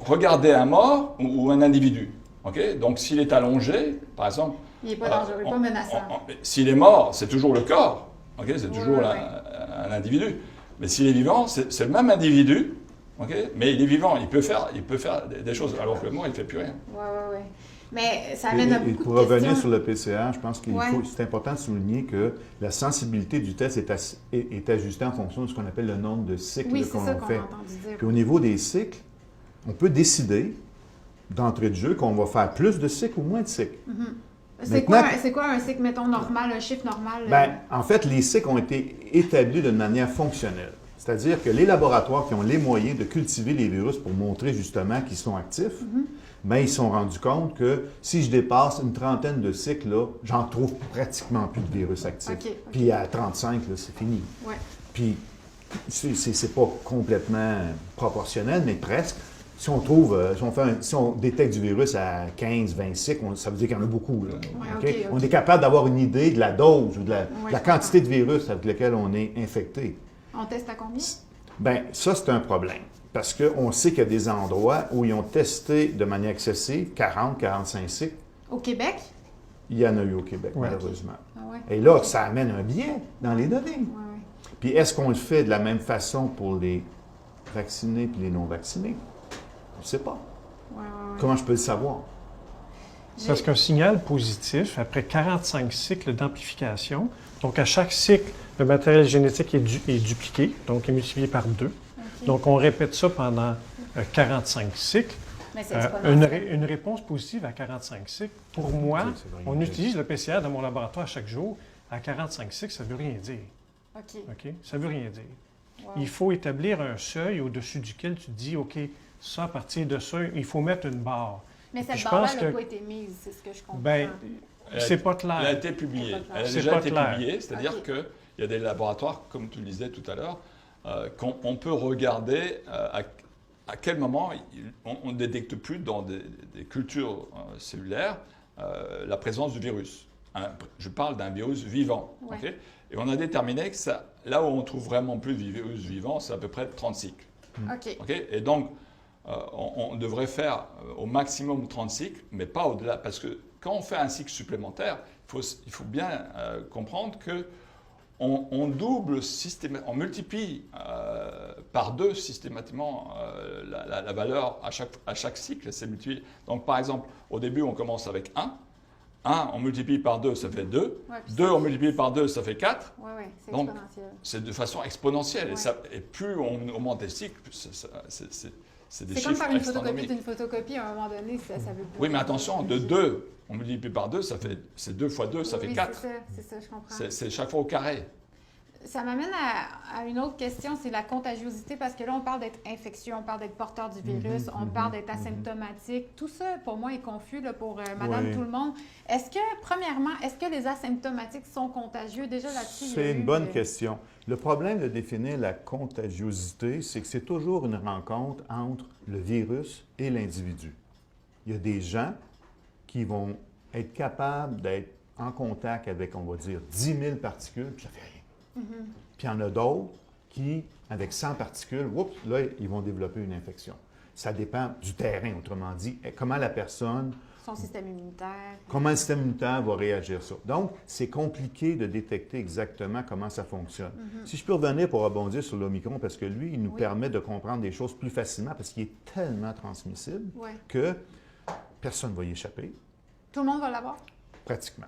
regarder un mort ou un individu. Okay. Donc, s'il est allongé, par exemple... Il n'est pas dangereux, il n'est pas menaçant. S'il est mort, c'est toujours le corps. Okay. C'est toujours un individu. Mais s'il est vivant, c'est le même individu. Okay. Mais il est vivant, il peut faire des choses, alors que le mort, il ne fait plus rien. Oui. Mais ça amène à beaucoup de questions. Pour revenir sur le PCR, je pense qu'il c'est important de souligner que la sensibilité du test est ajustée en fonction de ce qu'on appelle le nombre de cycles qu'on fait. Puis au niveau des cycles, on peut décider d'entrée de jeu qu'on va faire plus de cycles ou moins de cycles. C'est quoi un cycle, mettons, normal, un chiffre normal? En fait, les cycles ont été établis d'une manière fonctionnelle. C'est-à-dire que les laboratoires qui ont les moyens de cultiver les virus pour montrer justement qu'ils sont actifs, ils se sont rendus compte que si je dépasse une trentaine de cycles, là, j'en trouve pratiquement plus de virus actifs. Puis à 35, là, c'est fini. Puis c'est pas complètement proportionnel, mais presque. Si on détecte du virus à 15, 20 cycles, ça veut dire qu'il y en a beaucoup. Là. On est capable d'avoir une idée de la dose ou de la quantité de virus avec lequel on est infecté. On teste à combien? Bien, ça, c'est un problème. Parce qu'on sait qu'il y a des endroits où ils ont testé de manière excessive 40, 45 cycles. Au Québec? Il y en a eu au Québec, malheureusement. Ah Et là, ça amène un biais dans les données. Puis est-ce qu'on le fait de la même façon pour les vaccinés et les non-vaccinés? On ne sait pas. Comment je peux le savoir? Parce qu'un signal positif, après 45 cycles d'amplification, donc à chaque cycle, le matériel génétique est dupliqué, donc est multiplié par 2. Donc on répète ça pendant 45 cycles. Mais une réponse positive à 45 cycles, pour moi, on utilise le PCR dans mon laboratoire chaque jour. À 45 cycles, ça ne veut rien dire. OK? Ça ne veut rien dire. Il faut établir un seuil au-dessus duquel tu te dis, OK, ça, à partir de ça, il faut mettre une barre. Mais cette barre-là n'a pas été mise, c'est ce que je comprends. C'est pas clair. Elle a été publiée. Elle a déjà été publiée, c'est-à-dire qu'il y a des laboratoires, comme tu le disais tout à l'heure, qu'on peut regarder à quel moment on ne détecte plus dans des cultures cellulaires la présence du virus. Je parle d'un virus vivant. Okay? Et on a déterminé que là où on trouve vraiment plus de virus vivants, c'est à peu près 30 cycles. Okay? Et donc, on devrait faire au maximum 30 cycles, mais pas au-delà. Parce que quand on fait un cycle supplémentaire, il faut bien comprendre que on double, on multiplie par 2 systématiquement la valeur à chaque cycle. C'est multiplié. Donc, par exemple, au début, on commence avec 1. 1, on multiplie par 2, ça fait 2. 2, on multiplie par 2, ça fait 4. C'est donc, exponentiel. C'est de façon exponentielle. Et plus on augmente les cycles, c'est des chiffres comme faire une astronomiques. photocopie d'une photocopie, à un moment donné, ça veut plus. Oui, mais attention, de 2, on multiplie par 2, c'est 2 fois 2, ça fait 4. C'est ça, je comprends. C'est chaque fois au carré. Ça m'amène à une autre question, c'est la contagiosité, parce que là, on parle d'être infectieux, on parle d'être porteur du virus, on parle d'être asymptomatique. Tout ça, pour moi, est confus là, pour madame tout le monde. Est-ce que, premièrement, est-ce que les asymptomatiques sont contagieux? Déjà là-dessus, c'est une bonne question. Le problème de définir la contagiosité, c'est que c'est toujours une rencontre entre le virus et l'individu. Il y a des gens qui vont être capables d'être en contact avec, on va dire, 10 000 particules, puis ça fait rien. Puis il y en a d'autres qui, avec 100 particules, oups, là, ils vont développer une infection. Ça dépend du terrain, autrement dit, comment la personne... Son système immunitaire. Comment le système immunitaire va réagir à ça. Donc, c'est compliqué de détecter exactement comment ça fonctionne. Si je peux revenir pour rebondir sur l'Omicron, parce que lui, il nous permet de comprendre des choses plus facilement, parce qu'il est tellement transmissible que personne ne va y échapper. Tout le monde va l'avoir? Pratiquement.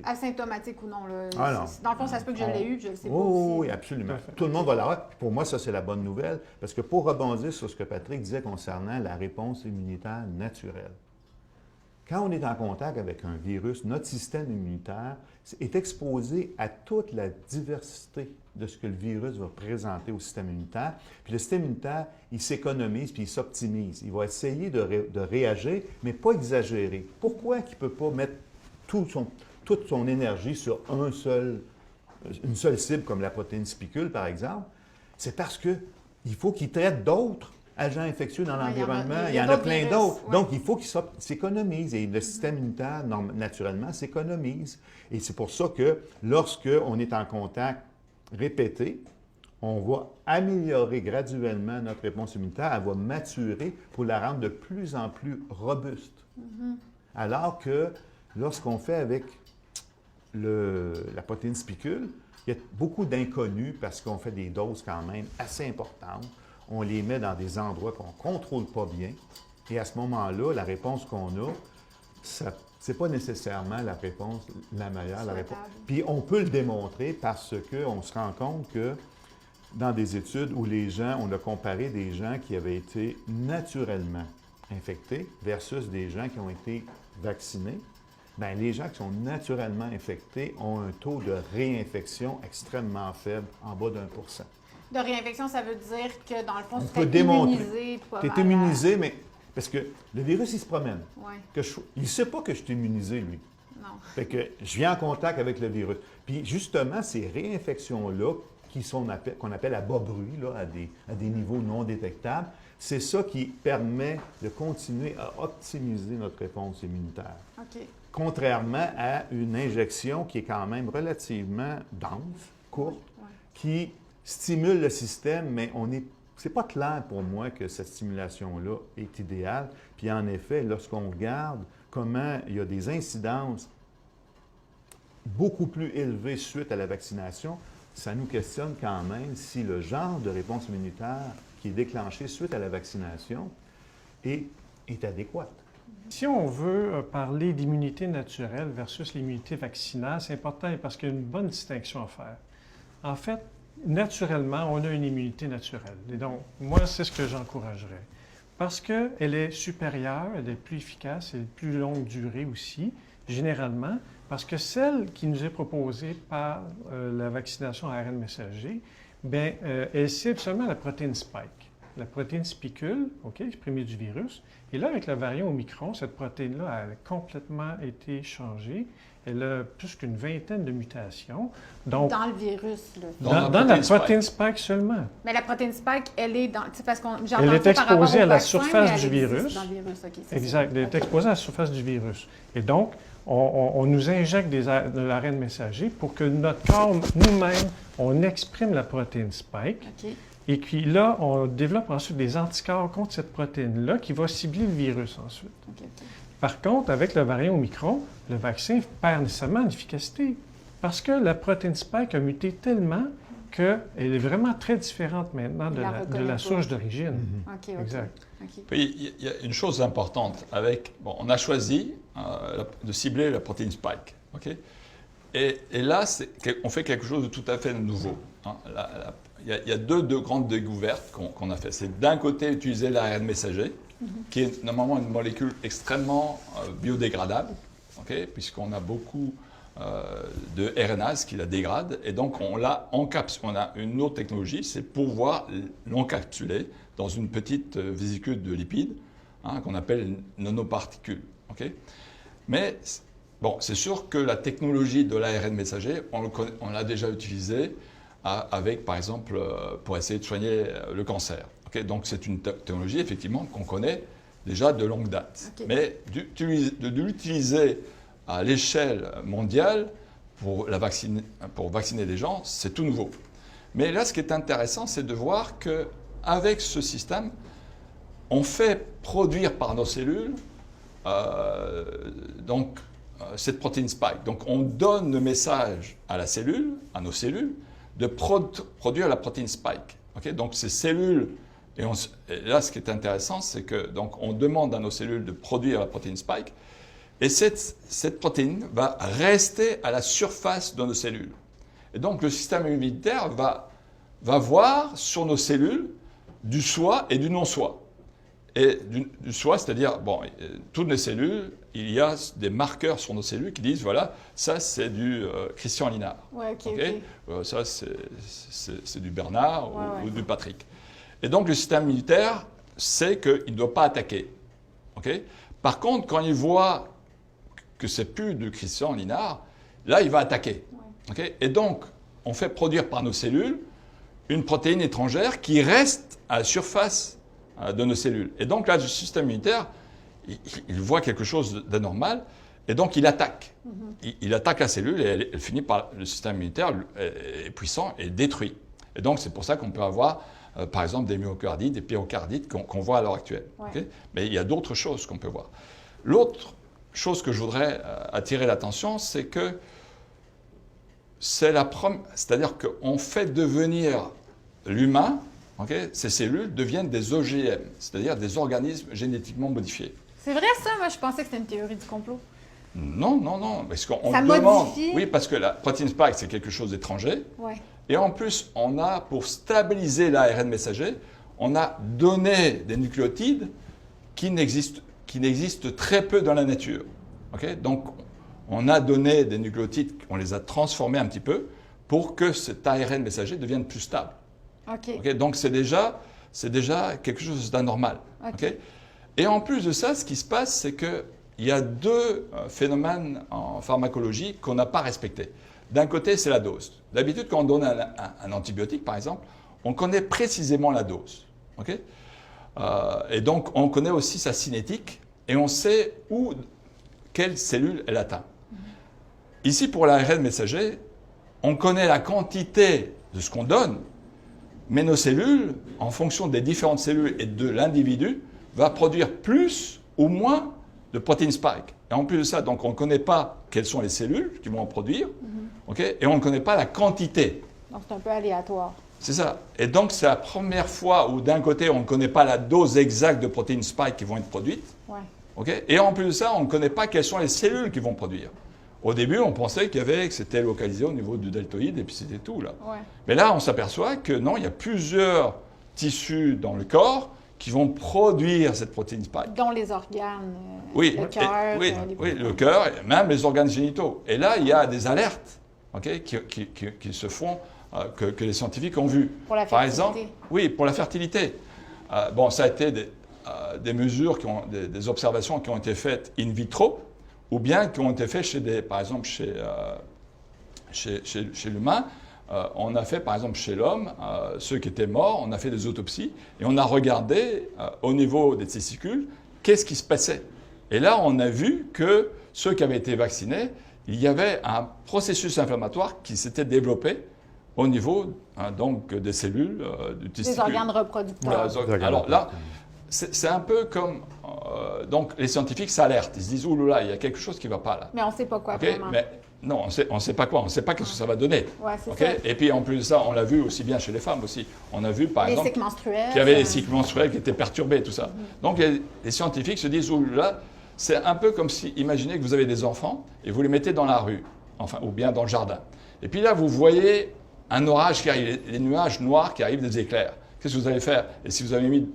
Asymptomatique ou non. Là. Ah non. Dans le fond, ça se peut que je l'ai eu, je le sais pas. Oui, absolument. Tout le monde va l'avoir. Puis pour moi, ça, c'est la bonne nouvelle. Parce que pour rebondir sur ce que Patrick disait concernant la réponse immunitaire naturelle, quand on est en contact avec un virus, notre système immunitaire est exposé à toute la diversité de ce que le virus va présenter au système immunitaire. Puis le système immunitaire, il s'économise puis il s'optimise. Il va essayer de réagir, mais pas exagérer. Pourquoi qu'il ne peut pas mettre toute son énergie sur une seule cible, comme la protéine spicule, par exemple? C'est parce qu'il faut qu'il traite d'autres agents infectieux dans l'environnement. Il y en a plein d'autres. Ouais. Donc, il faut qu'il s'économise. Et le système immunitaire, naturellement, s'économise. Et c'est pour ça que lorsqu'on est en contact répété, on va améliorer graduellement notre réponse immunitaire. Elle va maturer pour la rendre de plus en plus robuste. Alors que lorsqu'on fait avec la protéine spicule, il y a beaucoup d'inconnus parce qu'on fait des doses quand même assez importantes. On les met dans des endroits qu'on ne contrôle pas bien. Et à ce moment-là, la réponse qu'on a, ce n'est pas nécessairement la réponse la meilleure. Puis on peut le démontrer parce qu'on se rend compte que dans des études où on a comparé des gens qui avaient été naturellement infectés versus des gens qui ont été vaccinés, bien, les gens qui sont naturellement infectés ont un taux de réinfection extrêmement faible, en bas d'1%. De réinfection, ça veut dire que, dans le fond, tu es immunisé. Tu es immunisé, mais parce que le virus, il se promène. Ouais. Il ne sait pas que je suis immunisé, lui. Non. Fait que je viens en contact avec le virus. Puis justement, ces réinfections-là, qu'on appelle à bas bruit, là, à des niveaux non détectables, c'est ça qui permet de continuer à optimiser notre réponse immunitaire. OK. Contrairement à une injection qui est quand même relativement dense, courte, qui stimule le système, mais c'est pas clair pour moi que cette stimulation-là est idéale. Puis en effet, lorsqu'on regarde comment il y a des incidences beaucoup plus élevées suite à la vaccination, ça nous questionne quand même si le genre de réponse immunitaire qui est déclenché suite à la vaccination est adéquate. Si on veut parler d'immunité naturelle versus l'immunité vaccinale, c'est important parce qu'il y a une bonne distinction à faire. En fait, naturellement, on a une immunité naturelle. Et donc, moi, c'est ce que j'encouragerais. Parce qu'elle est supérieure, elle est plus efficace, elle est de plus longue durée aussi, généralement, parce que celle qui nous est proposée par la vaccination à ARN messager, bien, elle cible seulement la protéine spike, la protéine spicule, OK, exprimée du virus. Et là, avec le variant Omicron, cette protéine-là a complètement été changée. Elle a plus qu'une vingtaine de mutations. Donc, dans le virus, là. Dans la protéine spike seulement. Mais la protéine spike, elle est dans... parce qu'on, elle est exposée à la surface du virus. Dans le virus, OK. Exact. Elle est exposée à la surface du virus. Et donc, on nous injecte de l'ARN messager pour que notre corps, nous-mêmes, on exprime la protéine spike. OK. Et puis là, on développe ensuite des anticorps contre cette protéine-là qui va cibler le virus ensuite. OK. Par contre, avec le variant Omicron, le vaccin perd nécessairement d'efficacité parce que la protéine spike a muté tellement qu'elle est vraiment très différente maintenant de la souche d'origine. OK. Exact. Okay. Puis, il y a une chose importante on a choisi de cibler la protéine spike. OK? Et là, on fait quelque chose de tout à fait nouveau. Hein. Il y a deux grandes découvertes qu'on a fait. C'est d'un côté utiliser l'ARN messager, qui est normalement une molécule extrêmement biodégradable, okay, puisqu'on a beaucoup de RNase qui la dégrade. Et donc, on a une autre technologie, c'est pouvoir l'encapsuler dans une petite vésicule de lipides qu'on appelle une nanoparticule. Okay? Mais bon, c'est sûr que la technologie de l'ARN messager, on l'a déjà utilisée avec, par exemple, pour essayer de soigner le cancer. Okay? Donc, c'est une technologie, effectivement, qu'on connaît déjà de longue date. Okay. Mais de l'utiliser à l'échelle mondiale pour vacciner les gens, c'est tout nouveau. Mais là, ce qui est intéressant, c'est de voir qu'avec ce système, on fait produire par nos cellules cette protéine spike. Donc, on donne le message à la cellule, à nos cellules, de produire la protéine spike. Okay? Donc, ces cellules, et là, ce qui est intéressant, c'est que donc, on demande à nos cellules de produire la protéine spike, et cette protéine va rester à la surface de nos cellules. Et donc, le système immunitaire va voir sur nos cellules du soi et du non-soi. Et du soi, c'est-à-dire, bon, toutes les cellules, il y a des marqueurs sur nos cellules qui disent, voilà, ça c'est du Christian Linard. Ouais, okay. Ça c'est du Bernard ou du Patrick. Et donc, le système immunitaire sait qu'il ne doit pas attaquer. Okay? Par contre, quand il voit que c'est plus de Christian Linard, là, il va attaquer. Ouais. Okay? Et donc, on fait produire par nos cellules une protéine étrangère qui reste à la surface de nos cellules. Et donc, là, le système immunitaire, il voit quelque chose d'anormal, et donc il attaque. Il attaque la cellule, et elle finit par... Le système immunitaire est puissant et détruit. Et donc, c'est pour ça qu'on peut avoir, par exemple, des myocardites, des péricardites qu'on voit à l'heure actuelle. Ouais. Okay? Mais il y a d'autres choses qu'on peut voir. L'autre chose que je voudrais attirer l'attention, c'est que c'est-à-dire qu'on fait devenir l'humain, okay, ces cellules deviennent des OGM, c'est-à-dire des organismes génétiquement modifiés. C'est vrai ça? Moi, je pensais que c'était une théorie du complot. Non. Parce qu'on ça demande. Modifie? Oui, parce que la protéine spike, c'est quelque chose d'étranger. Ouais. Et en plus, on a, pour stabiliser l'ARN messager, on a donné des nucléotides qui n'existent très peu dans la nature. Okay? Donc, on a donné des nucléotides, on les a transformés un petit peu pour que cet ARN messager devienne plus stable. Okay? Donc, c'est déjà quelque chose d'anormal. Okay? Et en plus de ça, ce qui se passe, c'est qu'il y a deux phénomènes en pharmacologie qu'on n'a pas respectés. D'un côté, c'est la dose. D'habitude, quand on donne un antibiotique, par exemple, on connaît précisément la dose. Okay? Et donc, on connaît aussi sa cinétique et on sait quelle cellule elle atteint. Ici, pour l'ARN messager, on connaît la quantité de ce qu'on donne, mais nos cellules, en fonction des différentes cellules et de l'individu, va produire plus ou moins de protéines spike. Et en plus de ça, donc, on ne connaît pas quelles sont les cellules qui vont en produire, okay? Et on ne connaît pas la quantité. Donc, c'est un peu aléatoire. C'est ça. Et donc, c'est la première fois où, d'un côté, on ne connaît pas la dose exacte de protéines spike qui vont être produites. Ouais. Okay? Et en plus de ça, on ne connaît pas quelles sont les cellules qui vont produire. Au début, on pensait que c'était localisé au niveau du deltoïde et puis c'était tout, là. Ouais. Mais là, on s'aperçoit que non, il y a plusieurs tissus dans le corps qui vont produire cette protéine spike. Dont les organes, oui, le cœur. Oui, le cœur, et même les organes génitaux. Et là, il y a des alertes okay, qui se font, que les scientifiques ont vues. Pour la fertilité. Par exemple, oui, pour la fertilité. Bon, ça a été des mesures, des observations qui ont été faites in vitro, ou bien qui ont été faites par exemple chez l'humain. On a fait, par exemple, chez l'homme, ceux qui étaient morts, on a fait des autopsies et on a regardé au niveau des testicules qu'est-ce qui se passait. Et là, on a vu que ceux qui avaient été vaccinés, il y avait un processus inflammatoire qui s'était développé au niveau donc des cellules du testicule. Des organes reproducteurs. Alors là, c'est un peu comme... donc les scientifiques s'alertent, ils se disent « Ouh là, il y a quelque chose qui ne va pas là ». Mais on ne sait pas quoi Okay? vraiment. Mais, non, on ne sait pas quoi, on ne sait pas ce que ça va donner. Ouais, c'est okay? ça. Et puis en plus de ça, on l'a vu aussi bien chez les femmes aussi. On a vu par exemple cycles menstruels, qu'il y avait les cycles menstruels qui étaient perturbés, tout ça. Donc les scientifiques se disent, oh là, c'est un peu comme si, imaginez que vous avez des enfants et vous les mettez dans la rue, enfin, ou bien dans le jardin. Et puis là, vous voyez un orage qui arrive, les nuages noirs qui arrivent, des éclairs. Qu'est-ce que vous allez faire? Et si vous avez mis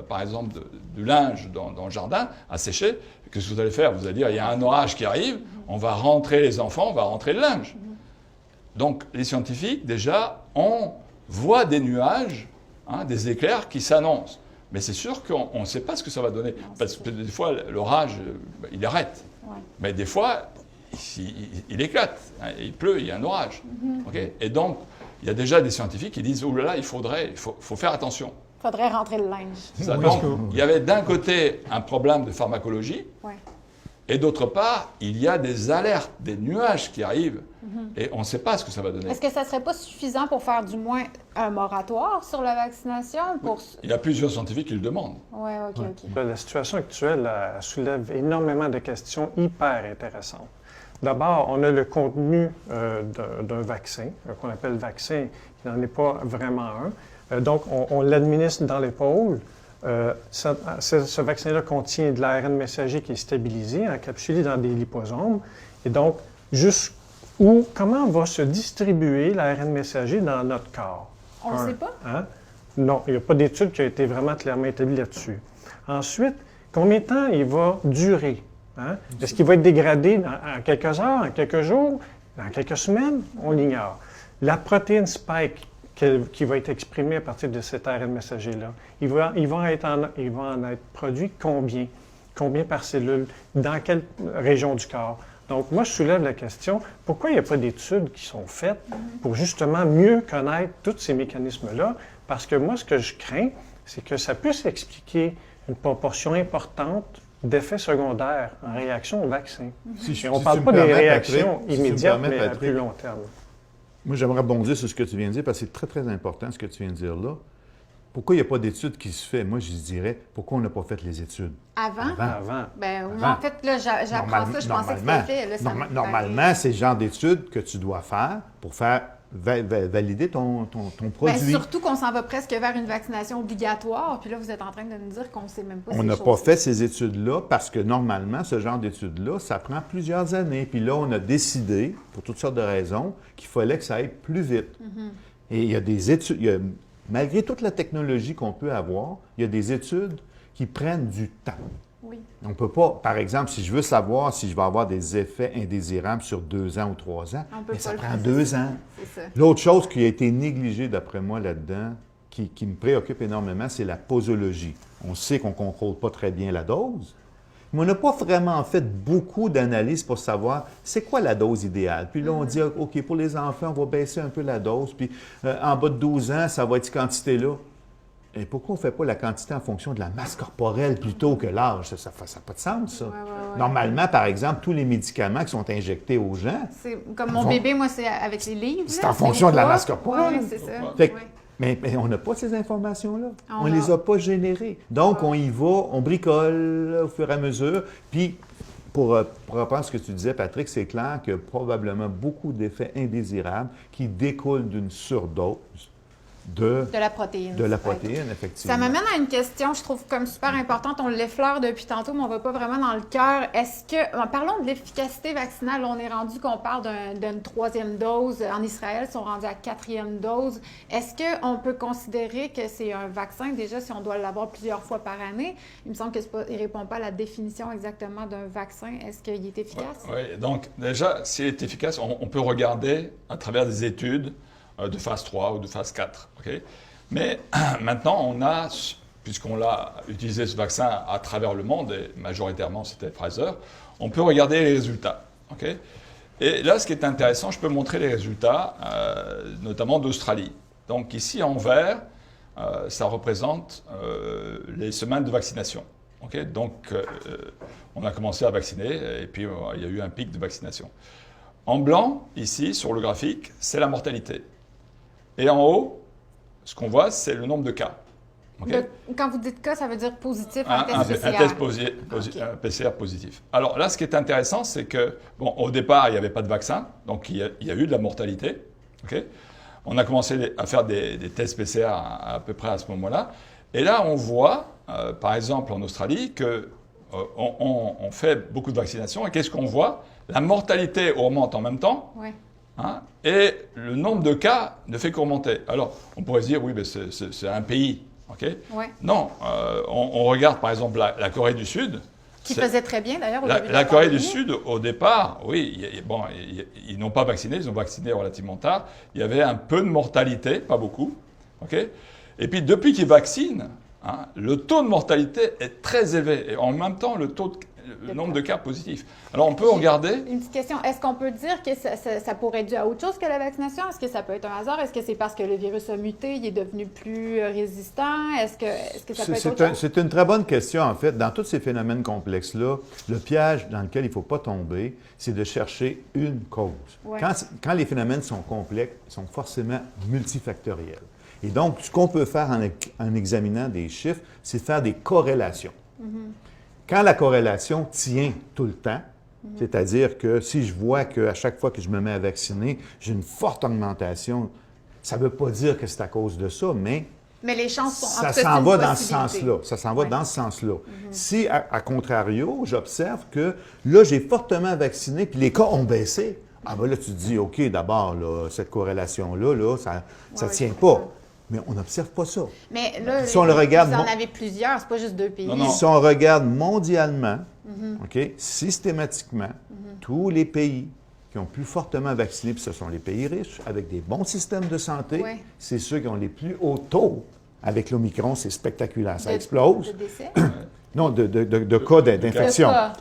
par exemple, du linge dans le jardin à sécher, qu'est-ce que vous allez faire? Vous allez dire, il y a un orage qui arrive, on va rentrer les enfants, on va rentrer le linge. Donc, les scientifiques, déjà, on voit des nuages, des éclairs qui s'annoncent. Mais c'est sûr qu'on ne sait pas ce que ça va donner. Parce que des fois, l'orage, il arrête. Ouais. Mais des fois, il éclate. Il pleut, il y a un orage. Okay? Et donc, il y a déjà des scientifiques qui disent « Oh là là, il faut faire attention ». Il faudrait rentrer le linge. Ça, donc, il y avait d'un côté un problème de pharmacologie, et d'autre part, il y a des alertes, des nuages qui arrivent, et on ne sait pas ce que ça va donner. Est-ce que ça ne serait pas suffisant pour faire du moins un moratoire sur la vaccination? Il y a plusieurs scientifiques qui le demandent. Oui, OK. La situation actuelle soulève énormément de questions hyper intéressantes. D'abord, on a le contenu d'un vaccin, qu'on appelle vaccin, qui n'en est pas vraiment un. Donc, on l'administre dans l'épaule. Ce vaccin-là contient de l'ARN messager qui est stabilisé, encapsulé dans des liposomes. Et donc, comment va se distribuer l'ARN messager dans notre corps? On ne sait pas? Non, il n'y a pas d'étude qui a été vraiment clairement établie là-dessus. Ensuite, combien de temps il va durer? Est-ce qu'il va être dégradé en quelques heures, en quelques jours, dans quelques semaines? On l'ignore. La protéine spike qui va être exprimée à partir de cet ARN messager-là, il va en être produit combien? Combien par cellule? Dans quelle région du corps? Donc, moi, je soulève la question, pourquoi il n'y a pas d'études qui sont faites pour justement mieux connaître tous ces mécanismes-là? Parce que moi, ce que je crains, c'est que ça puisse expliquer une proportion importante d'effets secondaires en réaction au vaccin. On ne parle pas des réactions immédiates, mais à plus long terme. Moi, j'aimerais rebondir sur ce que tu viens de dire, parce que c'est très, très important ce que tu viens de dire là. Pourquoi il n'y a pas d'études qui se font? Moi, je dirais, pourquoi on n'a pas fait les études? Avant? Ben, Avant. Moi, en fait, là, j'apprends ça, je pensais que c'était fait. Là, normalement, c'est le genre d'études que tu dois faire pour faire valider ton produit. Bien, surtout qu'on s'en va presque vers une vaccination obligatoire, puis là, vous êtes en train de nous dire qu'on ne sait même pas On n'a pas fait ces études-là parce que normalement, ce genre d'études-là, ça prend plusieurs années. Puis là, on a décidé, pour toutes sortes de raisons, qu'il fallait que ça aille plus vite. Et il y a des études, malgré toute la technologie qu'on peut avoir, il y a des études qui prennent du temps. Oui. On ne peut pas, par exemple, si je veux savoir si je vais avoir des effets indésirables sur 2 ans ou 3 ans, mais ça prend 2 ans. L'autre chose qui a été négligée, d'après moi, là-dedans, qui me préoccupe énormément, c'est la posologie. On sait qu'on ne contrôle pas très bien la dose, mais on n'a pas vraiment fait beaucoup d'analyses pour savoir c'est quoi la dose idéale. Puis là, on dit, OK, pour les enfants, on va baisser un peu la dose, puis en bas de 12 ans, ça va être cette quantité-là. Et pourquoi on ne fait pas la quantité en fonction de la masse corporelle plutôt que l'âge? Ça n'a pas de sens, ça. Ouais. Normalement, par exemple, tous les médicaments qui sont injectés aux gens... C'est comme mon bébé, moi, c'est avec les livres. C'est en fonction de la masse corporelle. Oui, c'est ça. Mais on n'a pas ces informations-là. On ne les a pas générées. Donc, on y va, on bricole au fur et à mesure. Puis, pour reprendre ce que tu disais, Patrick, c'est clair qu'il y a probablement beaucoup d'effets indésirables qui découlent d'une surdose de la protéine. De la protéine, effectivement. Ça m'amène à une question, je trouve comme super importante. On l'effleure depuis tantôt, mais on ne va pas vraiment dans le cœur. Parlons de l'efficacité vaccinale. On est rendu qu'on parle d'une 3e dose. En Israël, ils sont rendus à 4e dose. Est-ce qu'on peut considérer que c'est un vaccin, déjà, si on doit l'avoir plusieurs fois par année? Il me semble qu'il ne répond pas à la définition exactement d'un vaccin. Est-ce qu'il est efficace? Oui, donc déjà, s'il est efficace, on peut regarder à travers des études de phase 3 ou de phase 4. Okay? Mais maintenant, puisqu'on l'a utilisé ce vaccin à travers le monde, et majoritairement c'était Pfizer, on peut regarder les résultats. Okay? Et là, ce qui est intéressant, je peux montrer les résultats, notamment d'Australie. Donc ici, en vert, ça représente les semaines de vaccination. Okay? Donc, on a commencé à vacciner, et puis il y a eu un pic de vaccination. En blanc, ici, sur le graphique, c'est la mortalité. Et en haut, ce qu'on voit, c'est le nombre de cas. Okay? Quand vous dites cas, ça veut dire positif, un test PCR. Un PCR positif. Alors là, ce qui est intéressant, c'est que, au départ, il n'y avait pas de vaccin, donc il y a eu de la mortalité. Okay? On a commencé à faire des tests PCR à peu près à ce moment-là. Et là, on voit, par exemple, en Australie, qu'on fait beaucoup de vaccinations. Et qu'est-ce qu'on voit? La mortalité augmente en même temps. Oui. Et le nombre de cas ne fait qu'augmenter. Alors, on pourrait se dire, oui, mais c'est un pays. OK? Ouais. Non, on regarde par exemple la Corée du Sud. Qui faisait très bien d'ailleurs au début de La Corée du pandémie. Sud, au départ, oui, ils n'ont pas vacciné, ils ont vacciné relativement tard. Il y avait un peu de mortalité, pas beaucoup. OK? Et puis depuis qu'ils vaccinent, hein, le taux de mortalité est très élevé. Et en même temps, le nombre de cas positifs. Alors on peut regarder. Une petite question. Est-ce qu'on peut dire que ça pourrait être dû à autre chose que la vaccination? Est-ce que ça peut être un hasard? Est-ce que c'est parce que le virus a muté, il est devenu plus résistant? Est-ce que ça peut être autre chose? C'est une très bonne question, en fait. Dans tous ces phénomènes complexes-là, le piège dans lequel il ne faut pas tomber, c'est de chercher une cause. Ouais. Quand les phénomènes sont complexes, ils sont forcément multifactoriels. Et donc, ce qu'on peut faire en examinant des chiffres, c'est faire des corrélations. Quand la corrélation tient tout le temps, c'est-à-dire que si je vois qu'à chaque fois que je me mets à vacciner, j'ai une forte augmentation, ça ne veut pas dire que c'est à cause de ça, mais Mais les chances sont... ça s'en va dans ce possibilité. sens-là. Ça s'en va Ouais. dans ce sens-là. Si, à contrario, j'observe que là, j'ai fortement vacciné, puis les cas ont baissé, ah ben là, tu te dis, OK, d'abord, là, cette corrélation-là, là, ça ne Ouais, tient je pas. comprends. Mais on n'observe pas ça. Mais là, Si on le regarde, vous en mon- avez plusieurs, c'est pas juste 2 pays. Non. Si on regarde mondialement, OK, systématiquement, tous les pays qui ont plus fortement vacciné, puis ce sont les pays riches, avec des bons systèmes de santé, Ouais. c'est ceux qui ont les plus hauts taux. Avec l'Omicron, c'est spectaculaire. Ça De- explose. De décès? Non, de cas d'infection. De cas.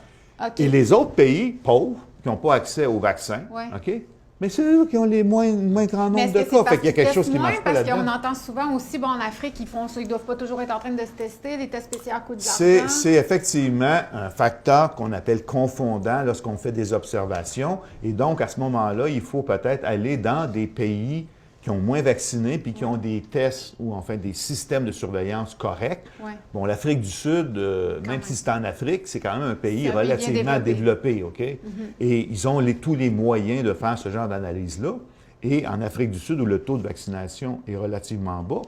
OK. Et les autres pays pauvres qui n'ont pas accès au vaccin, Ouais. OK? Mais c'est eux qui ont les moins grand Mais nombre est-ce de que cas. c'est Fait qu'il y a quelque parce chose qu'ils qui ne testent marche pas moins? Parce là-dedans. qu'on entend souvent aussi, en Afrique, ils ne doivent pas toujours être en train de se tester, les tests spéciaux coûtent de l'argent. C'est effectivement un facteur qu'on appelle confondant lorsqu'on fait des observations. Et donc, à ce moment-là, il faut peut-être aller dans des pays qui ont moins vacciné puis qui ont des tests ou enfin des systèmes de surveillance corrects. Ouais. Bon, l'Afrique du Sud, même même. si c'est en Afrique, c'est quand même un pays C'est un pays bien relativement développé, OK? Et ils ont tous les moyens de faire ce genre d'analyse-là. Et en Afrique du Sud, où le taux de vaccination est relativement bas,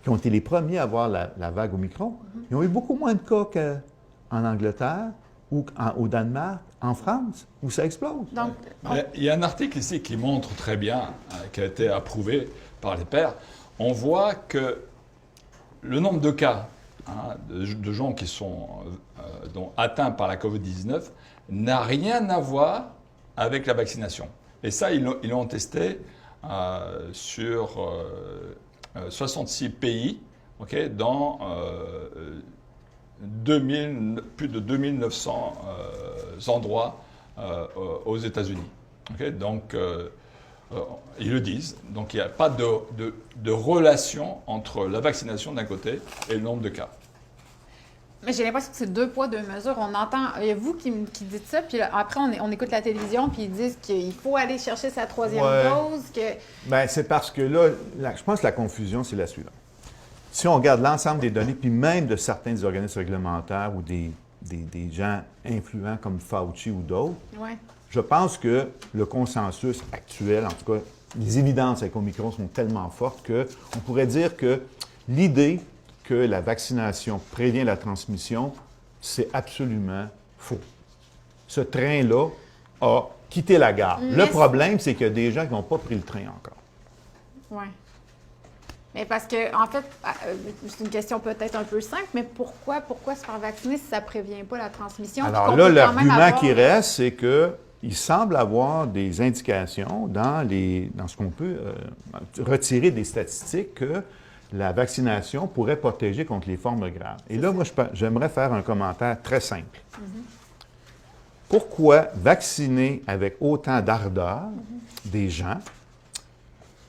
qui ont été les premiers à avoir la vague Omicron, ils ont eu beaucoup moins de cas qu'en Angleterre ou au Danemark, en France, où ça explose. Donc, Il y a un article ici qui montre très bien, qui a été approuvé par les pairs. On voit que le nombre de cas de gens qui sont atteints par la COVID-19 n'a rien à voir avec la vaccination. Et ça, ils l'ont testé sur 66 pays, okay, dans plus de 2900 endroits aux États-Unis. Okay, donc, ils le disent. Donc, il n'y a pas de relation entre la vaccination d'un côté et le nombre de cas. mais j'ai l'impression que c'est 2 poids, 2 mesures. On entend, il y a vous qui dites ça, puis là, après, on écoute la télévision, puis ils disent qu'il faut aller chercher sa 3e Ouais. dose, que... Bien, c'est parce que là, je pense que la confusion, c'est la suivante. Si on regarde l'ensemble des données, puis même de certains organismes réglementaires ou des gens influents comme Fauci ou d'autres, Ouais. je pense que le consensus actuel, en tout cas, les évidences avec Omicron sont tellement fortes qu'on pourrait dire que l'idée que la vaccination prévient la transmission, c'est absolument faux. Ce train-là a quitté la gare. Mais Le problème, c'est qu'il y a des gens qui n'ont pas pris le train encore. Oui. Mais parce que, en fait, c'est une question peut-être un peu simple, mais pourquoi se faire vacciner si ça ne prévient pas la transmission? Alors Puis qu'on là, peut quand même l'argument avoir- qui reste, c'est qu'il semble avoir des indications dans ce qu'on peut retirer des statistiques que la vaccination pourrait protéger contre les formes graves. Et là, moi, j'aimerais faire un commentaire très simple. Pourquoi vacciner avec autant d'ardeur des gens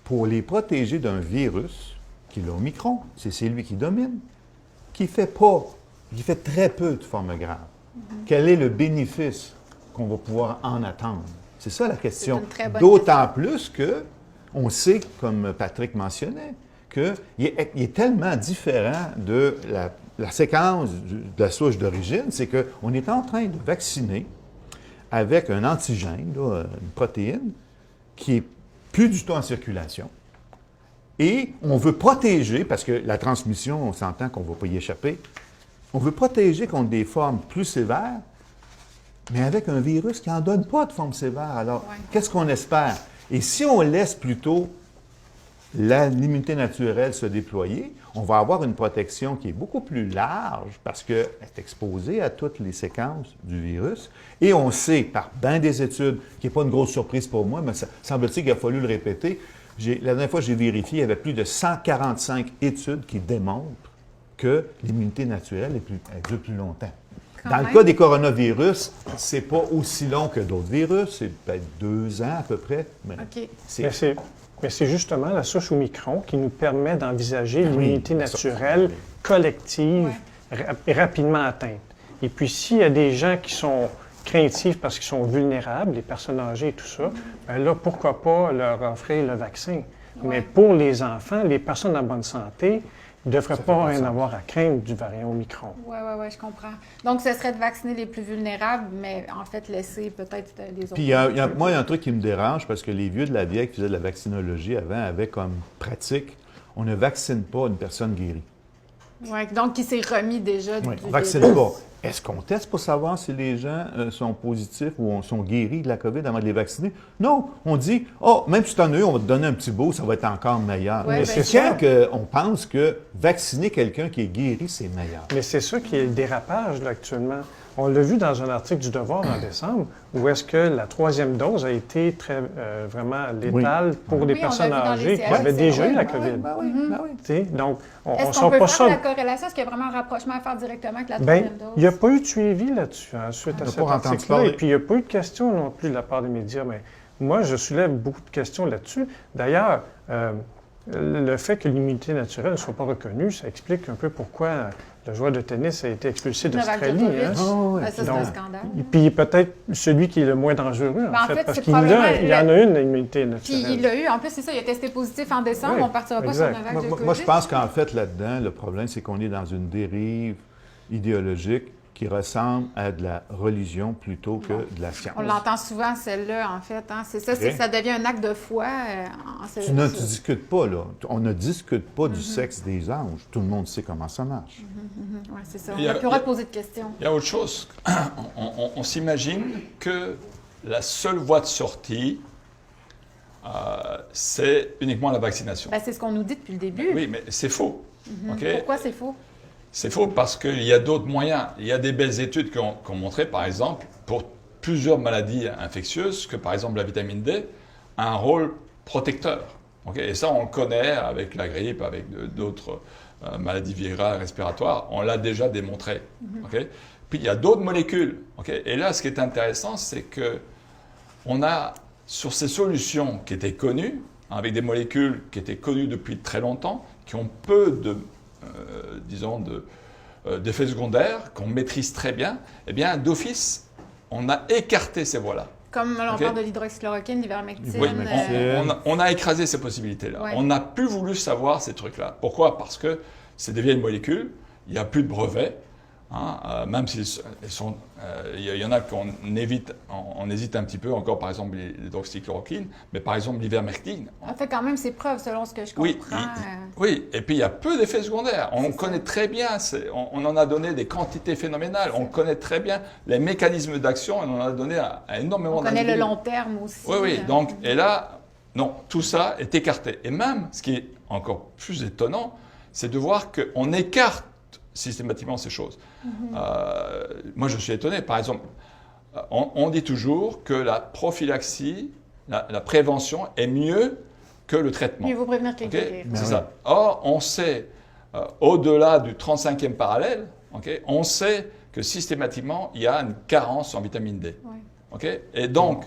pour les protéger d'un virus qui est l'Omicron, c'est lui qui domine, qui fait très peu de formes graves? Quel est le bénéfice qu'on va pouvoir en attendre? C'est ça la question. C'est une très bonne D'autant plus que on sait, comme Patrick mentionnait, qu'il est tellement différent de la séquence de la souche d'origine, c'est qu'on est en train de vacciner avec un antigène, là, une protéine, qui est plus du tout en circulation. Et on veut protéger, parce que la transmission, on s'entend qu'on ne va pas y échapper, on veut protéger contre des formes plus sévères, mais avec un virus qui n'en donne pas de forme sévère. Alors, Ouais. qu'est-ce qu'on espère? Et si on laisse plutôt l'immunité naturelle se déployer, on va avoir une protection qui est beaucoup plus large parce qu'elle est exposée à toutes les séquences du virus. Et on sait, par bien des études, qui n'est pas une grosse surprise pour moi, mais ça semble-t-il qu'il a fallu le répéter, la dernière fois que j'ai vérifié, il y avait plus de 145 études qui démontrent que l'immunité naturelle elle dure plus longtemps. Dans le cas des coronavirus, c'est pas aussi long que d'autres virus, c'est peut-être 2 ans à peu près. Mais c'est justement la souche Omicron qui nous permet d'envisager l'immunité naturelle collective rapidement atteinte. Et puis, s'il y a des gens qui sont craintifs parce qu'ils sont vulnérables, les personnes âgées et tout ça, bien là, pourquoi pas leur offrir le vaccin? Mais pour les enfants, les personnes en bonne santé, il ne devrait pas rien avoir à craindre du variant Omicron. Oui, je comprends. Donc, ce serait de vacciner les plus vulnérables, mais en fait, laisser peut-être les autres. Puis, moi, il y a un truc qui me dérange, parce que les vieux de la vieille qui faisaient de la vaccinologie avant avaient comme pratique, on ne vaccine pas une personne guérie. Oui, donc qui s'est remis déjà du on ne vaccine pas. Est-ce qu'on teste pour savoir si les gens sont positifs ou sont guéris de la COVID avant de les vacciner? Non, on dit, même si tu en as eu, on va te donner un petit bout, ça va être encore meilleur. Ouais, mais c'est sûr qu'on pense que vacciner quelqu'un qui est guéri, c'est meilleur. Mais c'est ça qui est le dérapage là, actuellement. On l'a vu dans un article du Devoir en décembre, où est-ce que la 3e dose a été vraiment létale pour des personnes âgées qui avaient déjà eu la COVID. Donc, est-ce qu'on peut faire la corrélation? Est-ce qu'il y a vraiment un rapprochement à faire directement avec la 3e dose? Il n'y a pas eu de suivi là-dessus suite à cet article-là. Et puis, il n'y a pas eu de questions non plus de la part des médias. Mais moi, je soulève beaucoup de questions là-dessus. D'ailleurs, le fait que l'immunité naturelle ne soit pas reconnue, ça explique un peu pourquoi le joueur de tennis a été expulsé d'Australie. Ça, c'est un scandale. Et puis peut-être celui qui est le moins dangereux, en fait, parce qu'il y en a une immunité naturelle. Puis il l'a eu. En plus, c'est ça, il a testé positif en décembre. On ne partira pas sur Novak Djokovic. Moi, je pense qu'en fait, là-dedans, le problème, c'est qu'on est dans une dérive idéologique qui ressemble à de la religion plutôt que de la science. On l'entend souvent, celle-là, en fait. C'est ça, c'est que ça devient un acte de foi. Tu ne discutes pas, là. On ne discute pas du sexe des anges. Tout le monde sait comment ça marche. Oui, c'est ça. On ne pourra poser de questions. Il y a autre chose. On s'imagine que la seule voie de sortie, c'est uniquement la vaccination. C'est ce qu'on nous dit depuis le début. Oui, mais c'est faux. Pourquoi c'est faux? C'est faux parce qu'il y a d'autres moyens. Il y a des belles études qui ont montré, par exemple, pour plusieurs maladies infectieuses, que par exemple la vitamine D a un rôle protecteur. Et ça, on le connaît avec la grippe, avec d'autres maladies virales respiratoires. On l'a déjà démontré. Puis il y a d'autres molécules. Et là, ce qui est intéressant, c'est qu'on a, sur ces solutions qui étaient connues, avec des molécules qui étaient connues depuis très longtemps, qui ont peu de d'effets secondaires, qu'on maîtrise très bien, eh bien, d'office, on a écarté ces voies-là. Comme on parle de l'hydroxychloroquine, l'ivermectine. Oui, on a écrasé ces possibilités-là. Ouais. On n'a plus voulu savoir ces trucs-là. Pourquoi? Parce que c'est des vieilles molécules, il n'y a plus de brevets, même s'ils sont... Il y en a qu'on évite, on hésite un petit peu encore, par exemple, l'hydroxychloroquine, mais par exemple l'ivermectine. On fait quand même ses preuves, selon ce que je comprends. Oui, et puis il y a peu d'effets secondaires. On connaît très bien, on en a donné des quantités phénoménales, on connaît très bien les mécanismes d'action, on en a donné à énormément d'individus. On connaît le long terme aussi. Oui, donc, et là, non, tout ça est écarté. Et même, ce qui est encore plus étonnant, c'est de voir qu'on écarte systématiquement ces choses. Moi, je suis étonné. Par exemple, on dit toujours que la prophylaxie, la prévention est mieux que le traitement. Mieux vaut prévenir que guérir. C'est ça. Or, on sait, au-delà du 35e parallèle, on sait que systématiquement, il y a une carence en vitamine D. Et donc,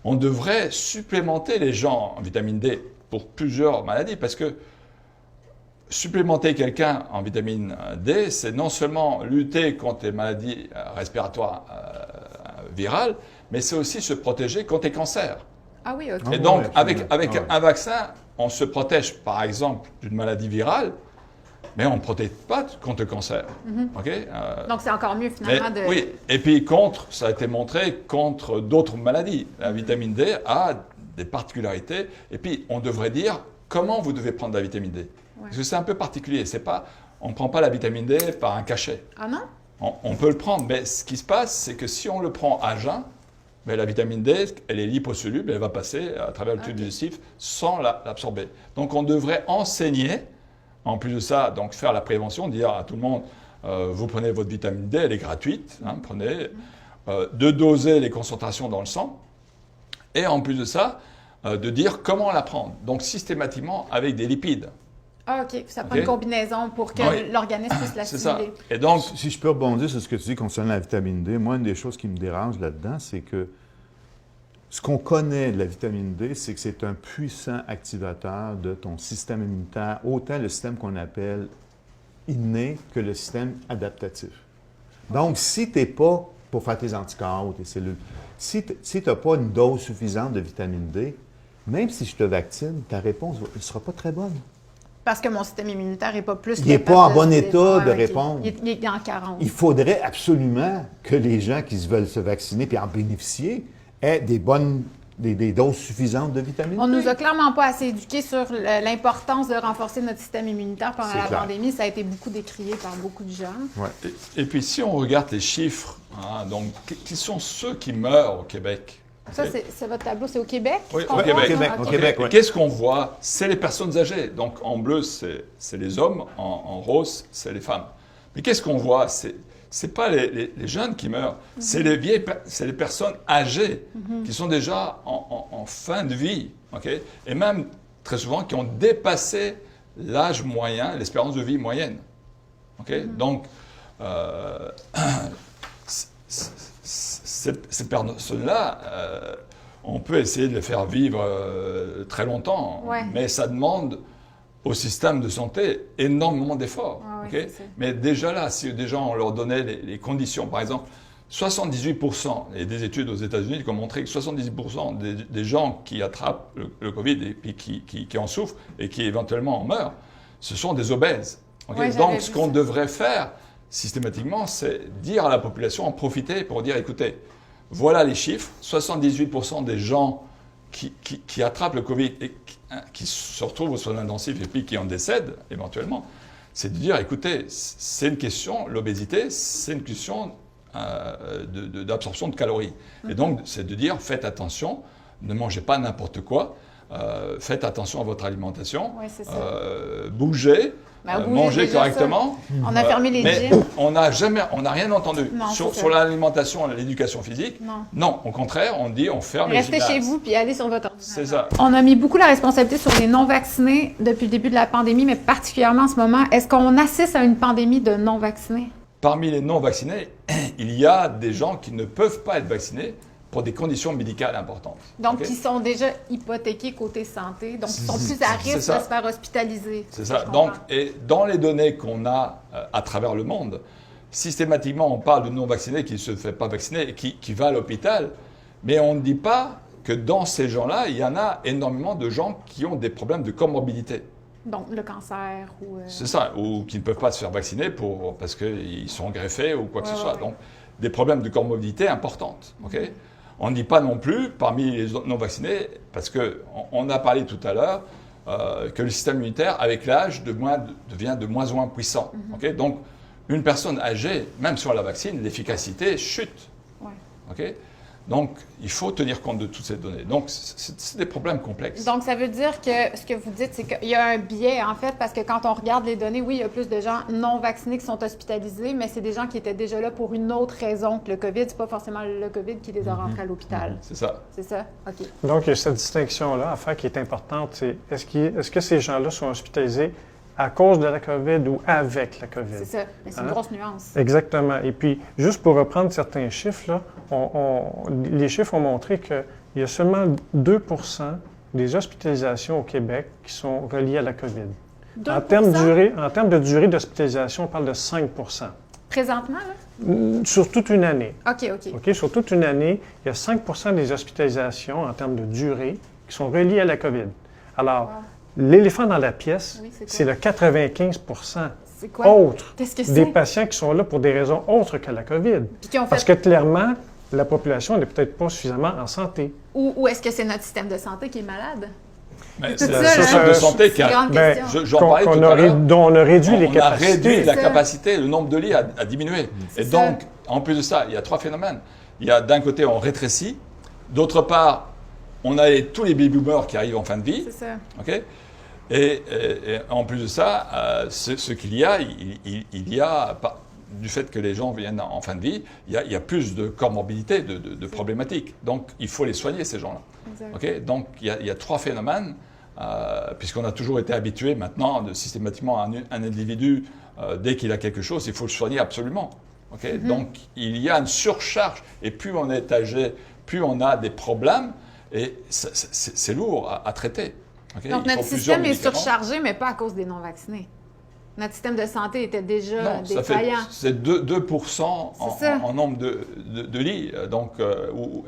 on devrait supplémenter les gens en vitamine D pour plusieurs maladies, parce que supplémenter quelqu'un en vitamine D, c'est non seulement lutter contre les maladies respiratoires virales, mais c'est aussi se protéger contre les cancers. Ah oui, OK. Et donc, avec un vaccin, on se protège, par exemple, d'une maladie virale, mais on ne protège pas contre le cancer. Donc, c'est encore mieux, finalement, de... Oui, et puis ça a été montré contre d'autres maladies. La vitamine D a des particularités, et puis on devrait dire comment vous devez prendre la vitamine D. Parce que c'est un peu particulier. On ne prend pas la vitamine D par un cachet. Ah non? On peut le prendre, mais ce qui se passe, c'est que si on le prend à jeun, mais la vitamine D, elle est liposoluble, elle va passer à travers le tube digestif sans l'absorber. Donc on devrait enseigner, en plus de ça, donc faire la prévention, dire à tout le monde, vous prenez votre vitamine D, elle est gratuite, prenez, de doser les concentrations dans le sang, et en plus de ça, de dire comment la prendre. Donc systématiquement avec des lipides. Ah, OK. Ça prend une combinaison pour que l'organisme puisse l'assimiler. Et donc, si je peux rebondir sur ce que tu dis concernant la vitamine D, moi, une des choses qui me dérange là-dedans, c'est que ce qu'on connaît de la vitamine D, c'est que c'est un puissant activateur de ton système immunitaire, autant le système qu'on appelle inné que le système adaptatif. Donc, si tu n'es pas, pour faire tes anticorps ou tes cellules, si tu n'as pas une dose suffisante de vitamine D, même si je te vaccine, ta réponse ne sera pas très bonne. Parce que mon système immunitaire n'est pas plus... Il n'est pas en bon état de répondre. Il est en carence. Il faudrait absolument que les gens qui veulent se vacciner et en bénéficier aient des doses suffisantes de vitamine D. On nous a clairement pas assez éduqués sur l'importance de renforcer notre système immunitaire pendant la pandémie. Ça a été beaucoup décrié par beaucoup de gens. Ouais. Et puis si on regarde les chiffres, donc qui sont ceux qui meurent au Québec? Ça, c'est votre tableau, c'est au Québec? Oui, au Québec. Au Québec, oui. Qu'est-ce qu'on voit? C'est les personnes âgées. Donc, en bleu, c'est les hommes. En rose, c'est les femmes. Mais qu'est-ce qu'on voit? C'est pas les jeunes qui meurent. C'est les vieilles, c'est les personnes âgées qui sont déjà en fin de vie. Okay? Et même, très souvent, qui ont dépassé l'âge moyen, l'espérance de vie moyenne. Okay? Donc, ces personnes-là, on peut essayer de les faire vivre très longtemps, mais ça demande au système de santé énormément d'efforts. Mais déjà là, si déjà on leur donnait les conditions, par exemple, 78%, et des études aux États-Unis qui ont montré que 78% des gens qui attrapent le Covid et puis qui en souffrent et qui éventuellement en meurent, ce sont des obèses. Donc, ce qu'on devrait faire, systématiquement, c'est dire à la population, en profiter pour dire, écoutez, voilà les chiffres, 78% des gens qui attrapent le Covid et qui se retrouvent aux soins intensifs et puis qui en décèdent éventuellement, c'est de dire, écoutez, c'est une question, l'obésité, c'est une question d'absorption de calories. Et donc, c'est de dire, faites attention, ne mangez pas n'importe quoi, faites attention à votre alimentation, bougez, manger correctement. On a fermé les mais gyms. on n'a rien entendu sur l'alimentation et l'éducation physique. Non, au contraire, on dit on ferme les gymnases. Restez chez vous puis allez sur votre ordinateur. C'est ça. On a mis beaucoup la responsabilité sur les non-vaccinés depuis le début de la pandémie, mais particulièrement en ce moment. Est-ce qu'on assiste à une pandémie de non-vaccinés? Parmi les non-vaccinés, il y a des gens qui ne peuvent pas être vaccinés pour des conditions médicales importantes. Donc, qui sont déjà hypothéqués côté santé, donc qui sont plus à risque de se faire hospitaliser. C'est ça. Donc, et dans les données qu'on a à travers le monde, systématiquement, on parle de non-vaccinés qui ne se fait pas vacciner et qui va à l'hôpital, mais on ne dit pas que dans ces gens-là, il y en a énormément de gens qui ont des problèmes de comorbidité. Donc, le cancer ou... C'est ça, ou qui ne peuvent pas se faire vacciner parce qu'ils sont greffés ou quoi que ce soit. Donc, des problèmes de comorbidité importantes. On ne dit pas non plus, parmi les non-vaccinés, parce qu'on a parlé tout à l'heure, que le système immunitaire, avec l'âge, devient de moins en moins puissant. Donc, une personne âgée, même si on la vaccine, l'efficacité chute. Donc, il faut tenir compte de toutes ces données. Donc, c'est des problèmes complexes. Donc, ça veut dire que ce que vous dites, c'est qu'il y a un biais, en fait, parce que quand on regarde les données, oui, il y a plus de gens non vaccinés qui sont hospitalisés, mais c'est des gens qui étaient déjà là pour une autre raison que le COVID. C'est pas forcément le COVID qui les a rentrés à l'hôpital. C'est ça. C'est ça? OK. Donc, il y a cette distinction-là à faire qui est importante. C'est est-ce que ces gens-là sont hospitalisés à cause de la COVID ou avec la COVID? C'est ça. Mais c'est une grosse nuance. Exactement. Et puis, juste pour reprendre certains chiffres, là, les chiffres ont montré qu'il y a seulement 2 des hospitalisations au Québec qui sont reliées à la COVID. 2 En termes de durée d'hospitalisation, on parle de 5 Présentement, là? Sur toute une année. OK. Sur toute une année, il y a 5 des hospitalisations en termes de durée qui sont reliées à la COVID. Alors, l'éléphant dans la pièce, c'est le 95 autres des patients qui sont là pour des raisons autres que la COVID. Parce que clairement, la population n'est peut-être pas suffisamment en santé. Ou est-ce que c'est notre système de santé qui est malade? C'est le système de santé qui a... J'en parlais tout à l'heure. Dont on a réduit les capacités. On a réduit la capacité, le nombre de lits a diminué. Et donc, en plus de ça, il y a 3 phénomènes. Il y a d'un côté, on rétrécit D'autre part, on a tous les baby-boomers qui arrivent en fin de vie. C'est ça. OK? Et en plus de ça, ce qu'il y a, il y a, du fait que les gens viennent en fin de vie, il y a plus de comorbidité, de problématiques. Donc, il faut les soigner, ces gens-là. OK? Donc, il y a 3 phénomènes, puisqu'on a toujours été habitué maintenant, systématiquement, un individu, dès qu'il a quelque chose, il faut le soigner absolument. Okay? Donc, il y a une surcharge. Et plus on est âgé, plus on a des problèmes, et c'est lourd à traiter. Okay? Donc, notre système est surchargé, mais pas à cause des non-vaccinés. Notre système de santé était déjà défaillant. C'est 2% en nombre de lits. Donc,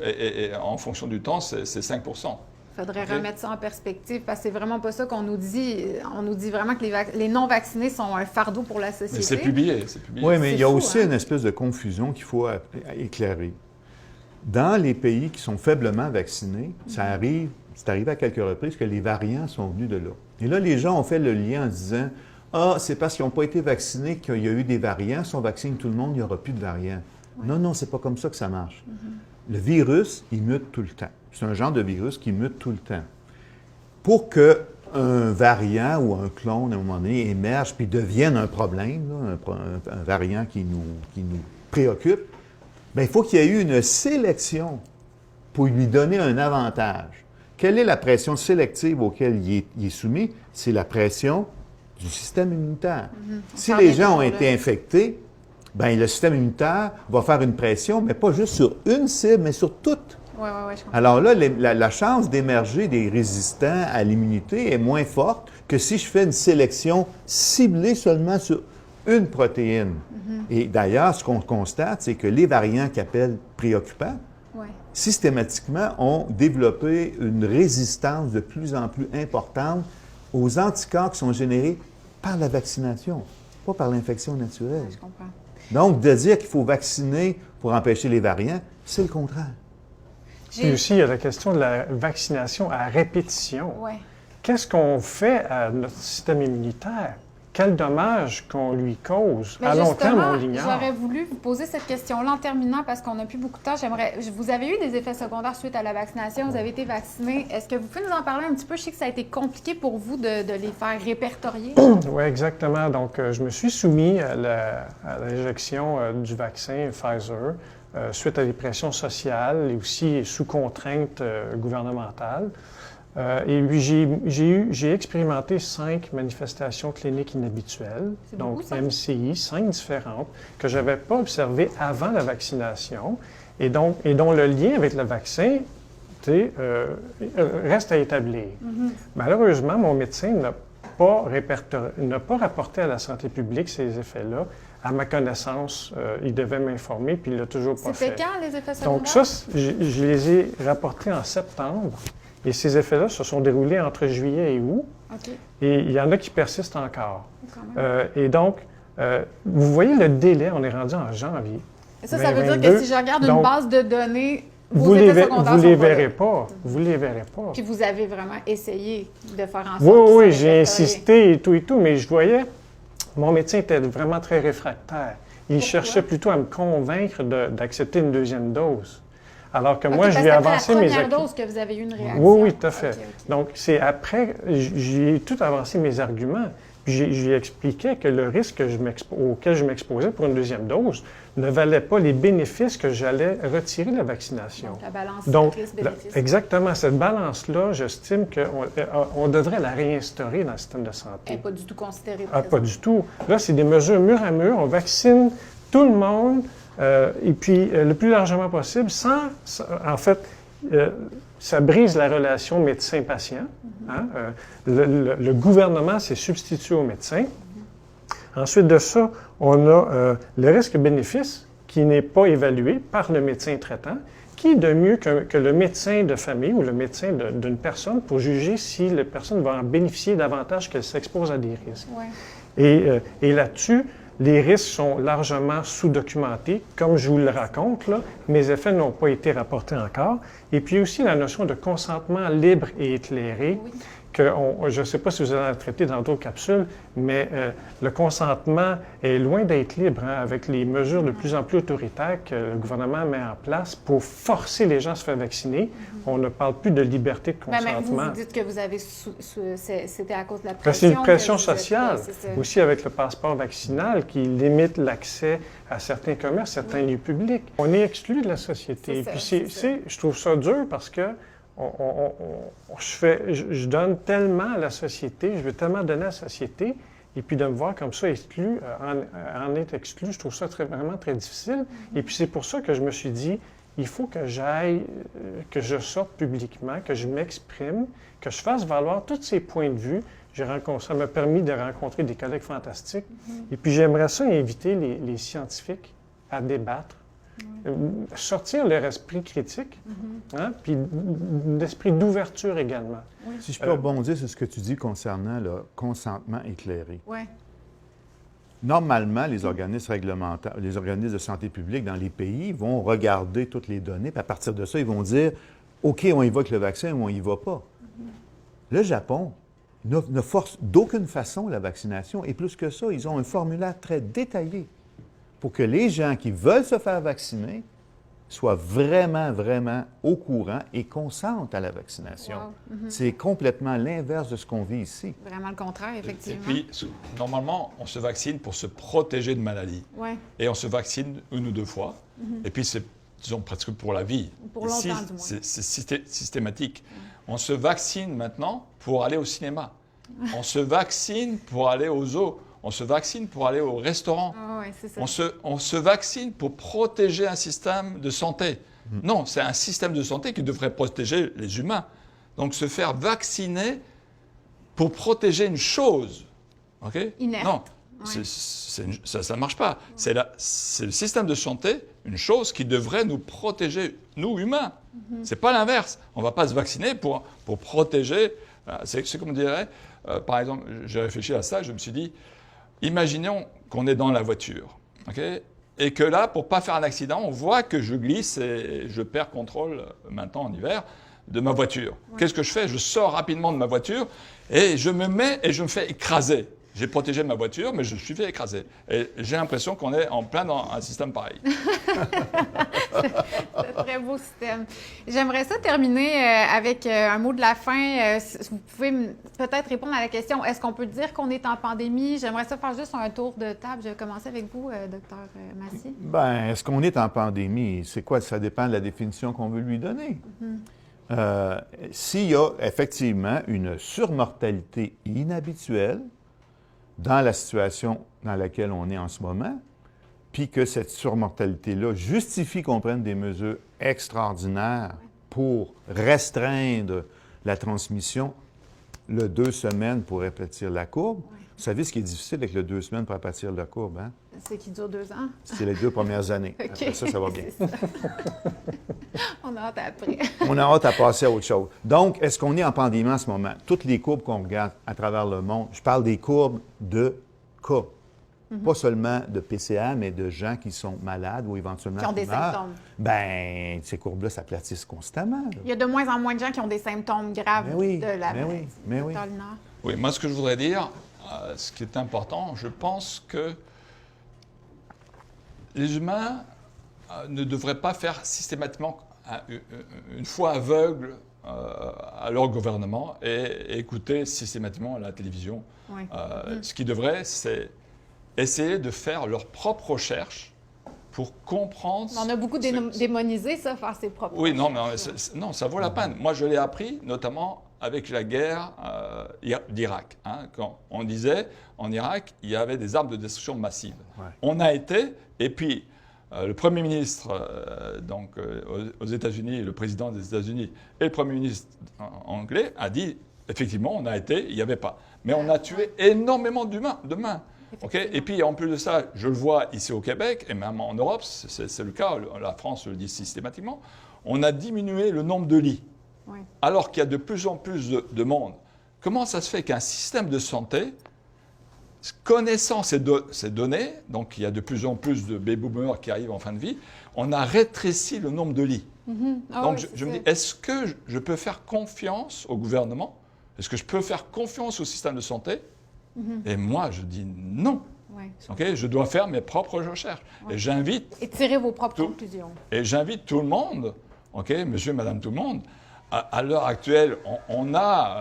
et en fonction du temps, c'est 5%. Il faudrait remettre ça en perspective, parce que c'est vraiment pas ça qu'on nous dit. On nous dit vraiment que les non-vaccinés sont un fardeau pour la société. Mais c'est publié. Oui, mais il y a aussi une espèce de confusion qu'il faut éclairer. Dans les pays qui sont faiblement vaccinés, c'est arrivé à quelques reprises que les variants sont venus de là. Et là, les gens ont fait le lien en disant « Ah, c'est parce qu'ils n'ont pas été vaccinés qu'il y a eu des variants. Si on vaccine tout le monde, il n'y aura plus de variants. Ouais. » Non, c'est pas comme ça que ça marche. Le virus, il mute tout le temps. C'est un genre de virus qui mute tout le temps. Pour qu'un variant ou un clone, à un moment donné, émerge puis devienne un problème, là, un variant qui nous préoccupe, bien, il faut qu'il y ait eu une sélection pour lui donner un avantage. Quelle est la pression sélective auquel il est soumis? C'est la pression du système immunitaire. Si les gens ont été infectés, bien, le système immunitaire va faire une pression, mais pas juste sur une cible, mais sur toutes. Oui, je comprends. Alors là, la chance d'émerger des résistants à l'immunité est moins forte que si je fais une sélection ciblée seulement sur une protéine. Et d'ailleurs, ce qu'on constate, c'est que les variants qu'ils appellent préoccupants, systématiquement, ont développé une résistance de plus en plus importante aux anticorps qui sont générés par la vaccination, pas par l'infection naturelle. Je comprends. Donc, de dire qu'il faut vacciner pour empêcher les variants, c'est le contraire. Puis aussi, il y a la question de la vaccination à répétition. Ouais. Qu'est-ce qu'on fait à notre système immunitaire? Quel dommage qu'on lui cause? Mais à long terme, on justement, l'ignore. j'aurais voulu vous poser cette question-là en terminant parce qu'on n'a plus beaucoup de temps. Vous avez eu des effets secondaires suite à la vaccination, vous avez été vacciné. Est-ce que vous pouvez nous en parler un petit peu? Je sais que ça a été compliqué pour vous de les faire répertorier. Oui, exactement. Donc, je me suis soumis à l'injection du vaccin Pfizer suite à des pressions sociales et aussi sous contrainte gouvernementale. Et puis, j'ai expérimenté 5 manifestations cliniques inhabituelles, donc beaucoup, MCI, 5 différentes, que je n'avais pas observées avant la vaccination et dont le lien avec le vaccin reste à établir. Malheureusement, mon médecin n'a pas rapporté à la santé publique ces effets-là. À ma connaissance, il devait m'informer, puis il ne l'a toujours pas fait. C'était quand, les effets secondaires? Donc ça, je les ai rapportés en septembre. Et ces effets-là se sont déroulés entre juillet et août. Okay. Et il y en a qui persistent encore. Et donc, vous voyez le délai, on est rendu en janvier. Et ça veut dire que si je regarde une base de données, vous les verrez pas. Vous les verrez pas. Puis vous avez vraiment essayé de faire en sorte Oui, j'ai insisté et tout, mais je voyais, mon médecin était vraiment très réfractaire. Il cherchait plutôt à me convaincre d'accepter une deuxième dose. Alors que moi, je lui ai avancé mes... C'est la première dose que vous avez eu une réaction? Oui, tout à fait. Donc, c'est après, j'ai tout avancé mes arguments. Puis, j'ai expliqué que le risque auquel je m'exposais pour une deuxième dose ne valait pas les bénéfices que j'allais retirer de la vaccination. Donc, la balance risque-bénéfice. Exactement. Cette balance-là, j'estime qu'on devrait la réinstaurer dans le système de santé. Elle n'est pas du tout considérée. Pas du tout. Là, c'est des mesures mur à mur. On vaccine tout le monde. Et puis, le plus largement possible, en fait, ça brise la relation médecin-patient. Hein? Le gouvernement s'est substitué au médecin. Ensuite de ça, on a le risque-bénéfice qui n'est pas évalué par le médecin traitant. Qui de mieux que le médecin de famille ou le médecin d'une personne pour juger si la personne va en bénéficier davantage qu'elle s'expose à des risques? Ouais. Et là-dessus, les risques sont largement sous-documentés. Comme je vous le raconte, là, mes effets n'ont pas été rapportés encore. Et puis aussi la notion de consentement libre et éclairé, je ne sais pas si vous allez en traiter dans d'autres capsules, mais le consentement est loin d'être libre, hein, avec les mesures de plus en plus autoritaires que le gouvernement met en place pour forcer les gens à se faire vacciner. On ne parle plus de liberté de consentement. Vous dites que vous avez c'était à cause de la C'est pression. une pression que vous êtes- sociale, c'est ça. aussi avec le passeport vaccinal qui limite l'accès à certains commerces, certains lieux publics. On est exclu de la société. C'est Et ça, puis c'est je trouve ça dur parce que je donne tellement à la société, je veux tellement donner à la société, et puis de me voir comme ça exclu, en être exclu, je trouve ça vraiment très difficile. Et puis c'est pour ça que je me suis dit, il faut que que je sorte publiquement, que je m'exprime, que je fasse valoir tous ces points de vue. Ça m'a permis de rencontrer des collègues fantastiques. Et puis j'aimerais ça inviter les scientifiques à débattre, sortir leur esprit critique, hein, puis l'esprit d'ouverture également. Si je peux rebondir sur ce que tu dis concernant le consentement éclairé. Oui. Normalement, les organismes réglementaires, les organismes de santé publique dans les pays vont regarder toutes les données, puis à partir de ça, ils vont dire OK, on y va avec le vaccin ou on y va pas. Le Japon ne force d'aucune façon la vaccination, et plus que ça, ils ont un formulaire très détaillé pour que les gens qui veulent se faire vacciner soient vraiment, vraiment au courant et consentent à la vaccination. Wow. C'est complètement l'inverse de ce qu'on vit ici. Vraiment le contraire, Et effectivement. puis, normalement, on se vaccine pour se protéger de maladies. Oui, Et on se vaccine 1 ou 2 fois. Et puis, c'est, disons, presque pour la vie. pour longtemps, Ici, du moins. c'est systématique. On se vaccine maintenant pour aller au cinéma. On se vaccine pour aller au zoo. On se vaccine pour aller au restaurant. Ah oui, c'est ça. On se vaccine pour protéger un système de santé. Non, c'est un système de santé qui devrait protéger les humains. Donc, se faire vacciner pour protéger une chose, OK? Inerte. Non, Ouais. ça ne marche pas. C'est le système de santé, une chose qui devrait nous protéger, nous, humains. C'est pas l'inverse. On ne va pas se vacciner pour protéger. C'est comme on dirait, par exemple, j'ai réfléchi à ça, je me suis dit, imaginons qu'on est dans la voiture, OK? Et que là, pour ne pas faire un accident, on voit que je glisse et je perds contrôle, maintenant en hiver, de ma voiture. Ouais. Qu'est-ce que je fais? Je sors rapidement de ma voiture et je me mets et je me fais écraser. J'ai protégé ma voiture, mais je me suis fait écraser. Et j'ai l'impression qu'on est en plein dans un système pareil. C'est un très beau système. J'aimerais ça terminer avec un mot de la fin. Vous pouvez peut-être répondre à la question, est-ce qu'on peut dire qu'on est en pandémie? J'aimerais ça faire juste un tour de table. Je vais commencer avec vous, Dr Massy. Bien, est-ce qu'on est en pandémie? C'est quoi? Ça dépend de la définition qu'on veut lui donner. S'il y a effectivement une surmortalité inhabituelle dans la situation dans laquelle on est en ce moment, puis que cette surmortalité-là justifie qu'on prenne des mesures extraordinaires pour restreindre la transmission, le 2 semaines pour aplatir la courbe. Oui. Vous savez ce qui est difficile avec le 2 semaines pour aplatir la courbe, hein? C'est qui dure 2 ans. C'est les 2 premières années. OK. Après ça va bien. C'est ça. On a hâte après. On a hâte à passer à autre chose. Donc, est-ce qu'on est en pandémie en ce moment? Toutes les courbes qu'on regarde à travers le monde, je parle des courbes de cas. Pas seulement de PCA, mais de gens qui sont malades ou éventuellement Qui ont des meurent. symptômes. Bien, ces courbes-là s'aplatissent constamment. là. Il y a de moins en moins de gens qui ont des symptômes graves Mais oui, de la mais oui, maladie. mais oui. Dr. Linard. Oui, moi, ce que je voudrais dire, ce qui est important, je pense que les humains ne devraient pas faire systématiquement une foi aveugle à leur gouvernement et écouter systématiquement la télévision. Oui. Ce qu'ils devraient, c'est essayer de faire leurs propres recherches pour comprendre... On a beaucoup démonisé ça, faire ses propres. Oui, non, mais non, ça vaut la peine. Moi, je l'ai appris notamment avec la guerre d'Irak. Hein, quand on disait, en Irak, il y avait des armes de destruction massive. Ouais. On a été, et puis le Premier ministre aux États-Unis, le président des États-Unis et le Premier ministre anglais a dit, effectivement, on a été, il n'y avait pas. Mais on a tué énormément d'humains. Okay? Et puis, en plus de ça, je le vois ici au Québec, et même en Europe, c'est le cas, la France le dit systématiquement, on a diminué le nombre de lits. Oui. Alors qu'il y a de plus en plus de monde. Comment ça se fait qu'un système de santé, connaissant ces données, donc il y a de plus en plus de baby-boomers qui arrivent en fin de vie, on a rétréci le nombre de lits. Ah Donc oui, je me c'est dis, ça. est-ce que je peux faire confiance au gouvernement Est-ce que je peux faire confiance au système de santé? Et moi, je dis non. Ouais. Okay? Je dois faire mes propres recherches. Ouais. Et j'invite Et tirer vos propres conclusions. Et j'invite tout le monde, monsieur, madame, tout le monde. À l'heure actuelle, on a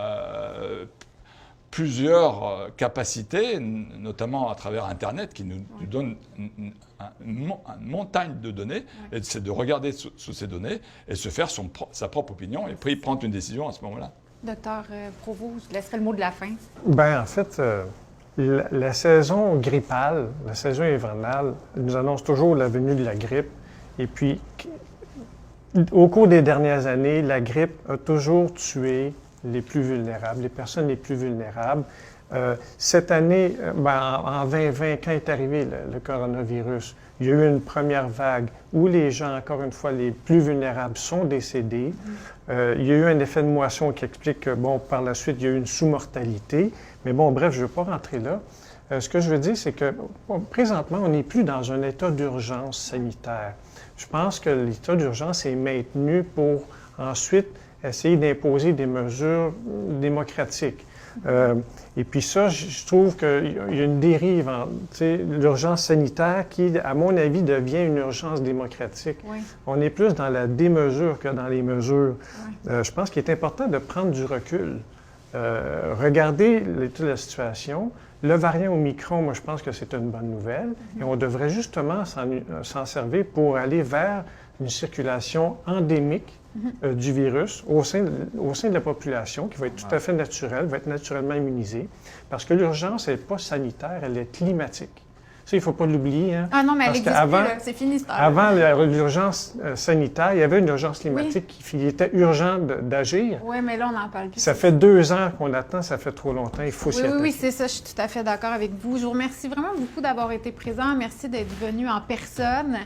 plusieurs capacités, notamment à travers Internet, qui nous donnent une montagne de données. Et c'est de regarder sous ces données et se faire sa propre opinion et puis prendre une décision à ce moment-là. Docteur Provost, je vous laisserai le mot de la fin. Bien, en fait, la saison grippale, la saison hivernale, nous annonce toujours la venue de la grippe. Et puis, au cours des dernières années, la grippe a toujours tué les plus vulnérables, les personnes les plus vulnérables. Cette année, en 2020, quand est arrivé le coronavirus, il y a eu une première vague où les gens, encore une fois, les plus vulnérables sont décédés. Il y a eu un effet de moisson qui explique que, par la suite, il y a eu une sous-mortalité. Mais bref, je ne veux pas rentrer là. Ce que je veux dire, c'est que présentement, on n'est plus dans un état d'urgence sanitaire. Je pense que l'état d'urgence est maintenu pour ensuite essayer d'imposer des mesures démocratiques. Et puis ça, je trouve qu'il y a une dérive l'urgence sanitaire qui, à mon avis, devient une urgence démocratique. Oui. On est plus dans la démesure que dans les mesures. Je pense qu'il est important de prendre du recul. Regarder l'état de la situation. Le variant Omicron, moi, je pense que c'est une bonne nouvelle. Et on devrait justement s'en servir pour aller vers une circulation endémique du virus au sein de la population, qui va être tout à fait naturelle, va être naturellement immunisée, parce que l'urgence n'est pas sanitaire, elle est climatique. Ça, il ne faut pas l'oublier. Hein? Ah non, mais Parce elle existe qu'avant, plus, là. C'est fini, cette heure. Avant l'urgence sanitaire, il y avait une urgence climatique qui était urgent d'agir. Oui, mais là, on n'en parle plus. Ça fait 2 ans qu'on attend, ça fait trop longtemps, il faut s'y attaquer. Oui, c'est ça, je suis tout à fait d'accord avec vous. Je vous remercie vraiment beaucoup d'avoir été présent. Merci d'être venu en personne.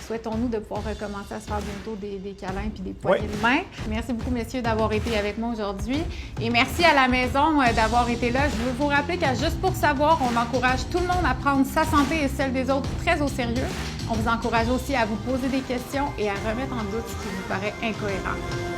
Souhaitons-nous de pouvoir recommencer à se faire bientôt des câlins puis des poignées de main. Merci beaucoup, messieurs, d'avoir été avec moi aujourd'hui. Et merci à la maison d'avoir été là. Je veux vous rappeler qu'à Juste pour savoir, on encourage tout le monde à prendre sa santé et celle des autres très au sérieux. On vous encourage aussi à vous poser des questions et à remettre en doute ce qui vous paraît incohérent.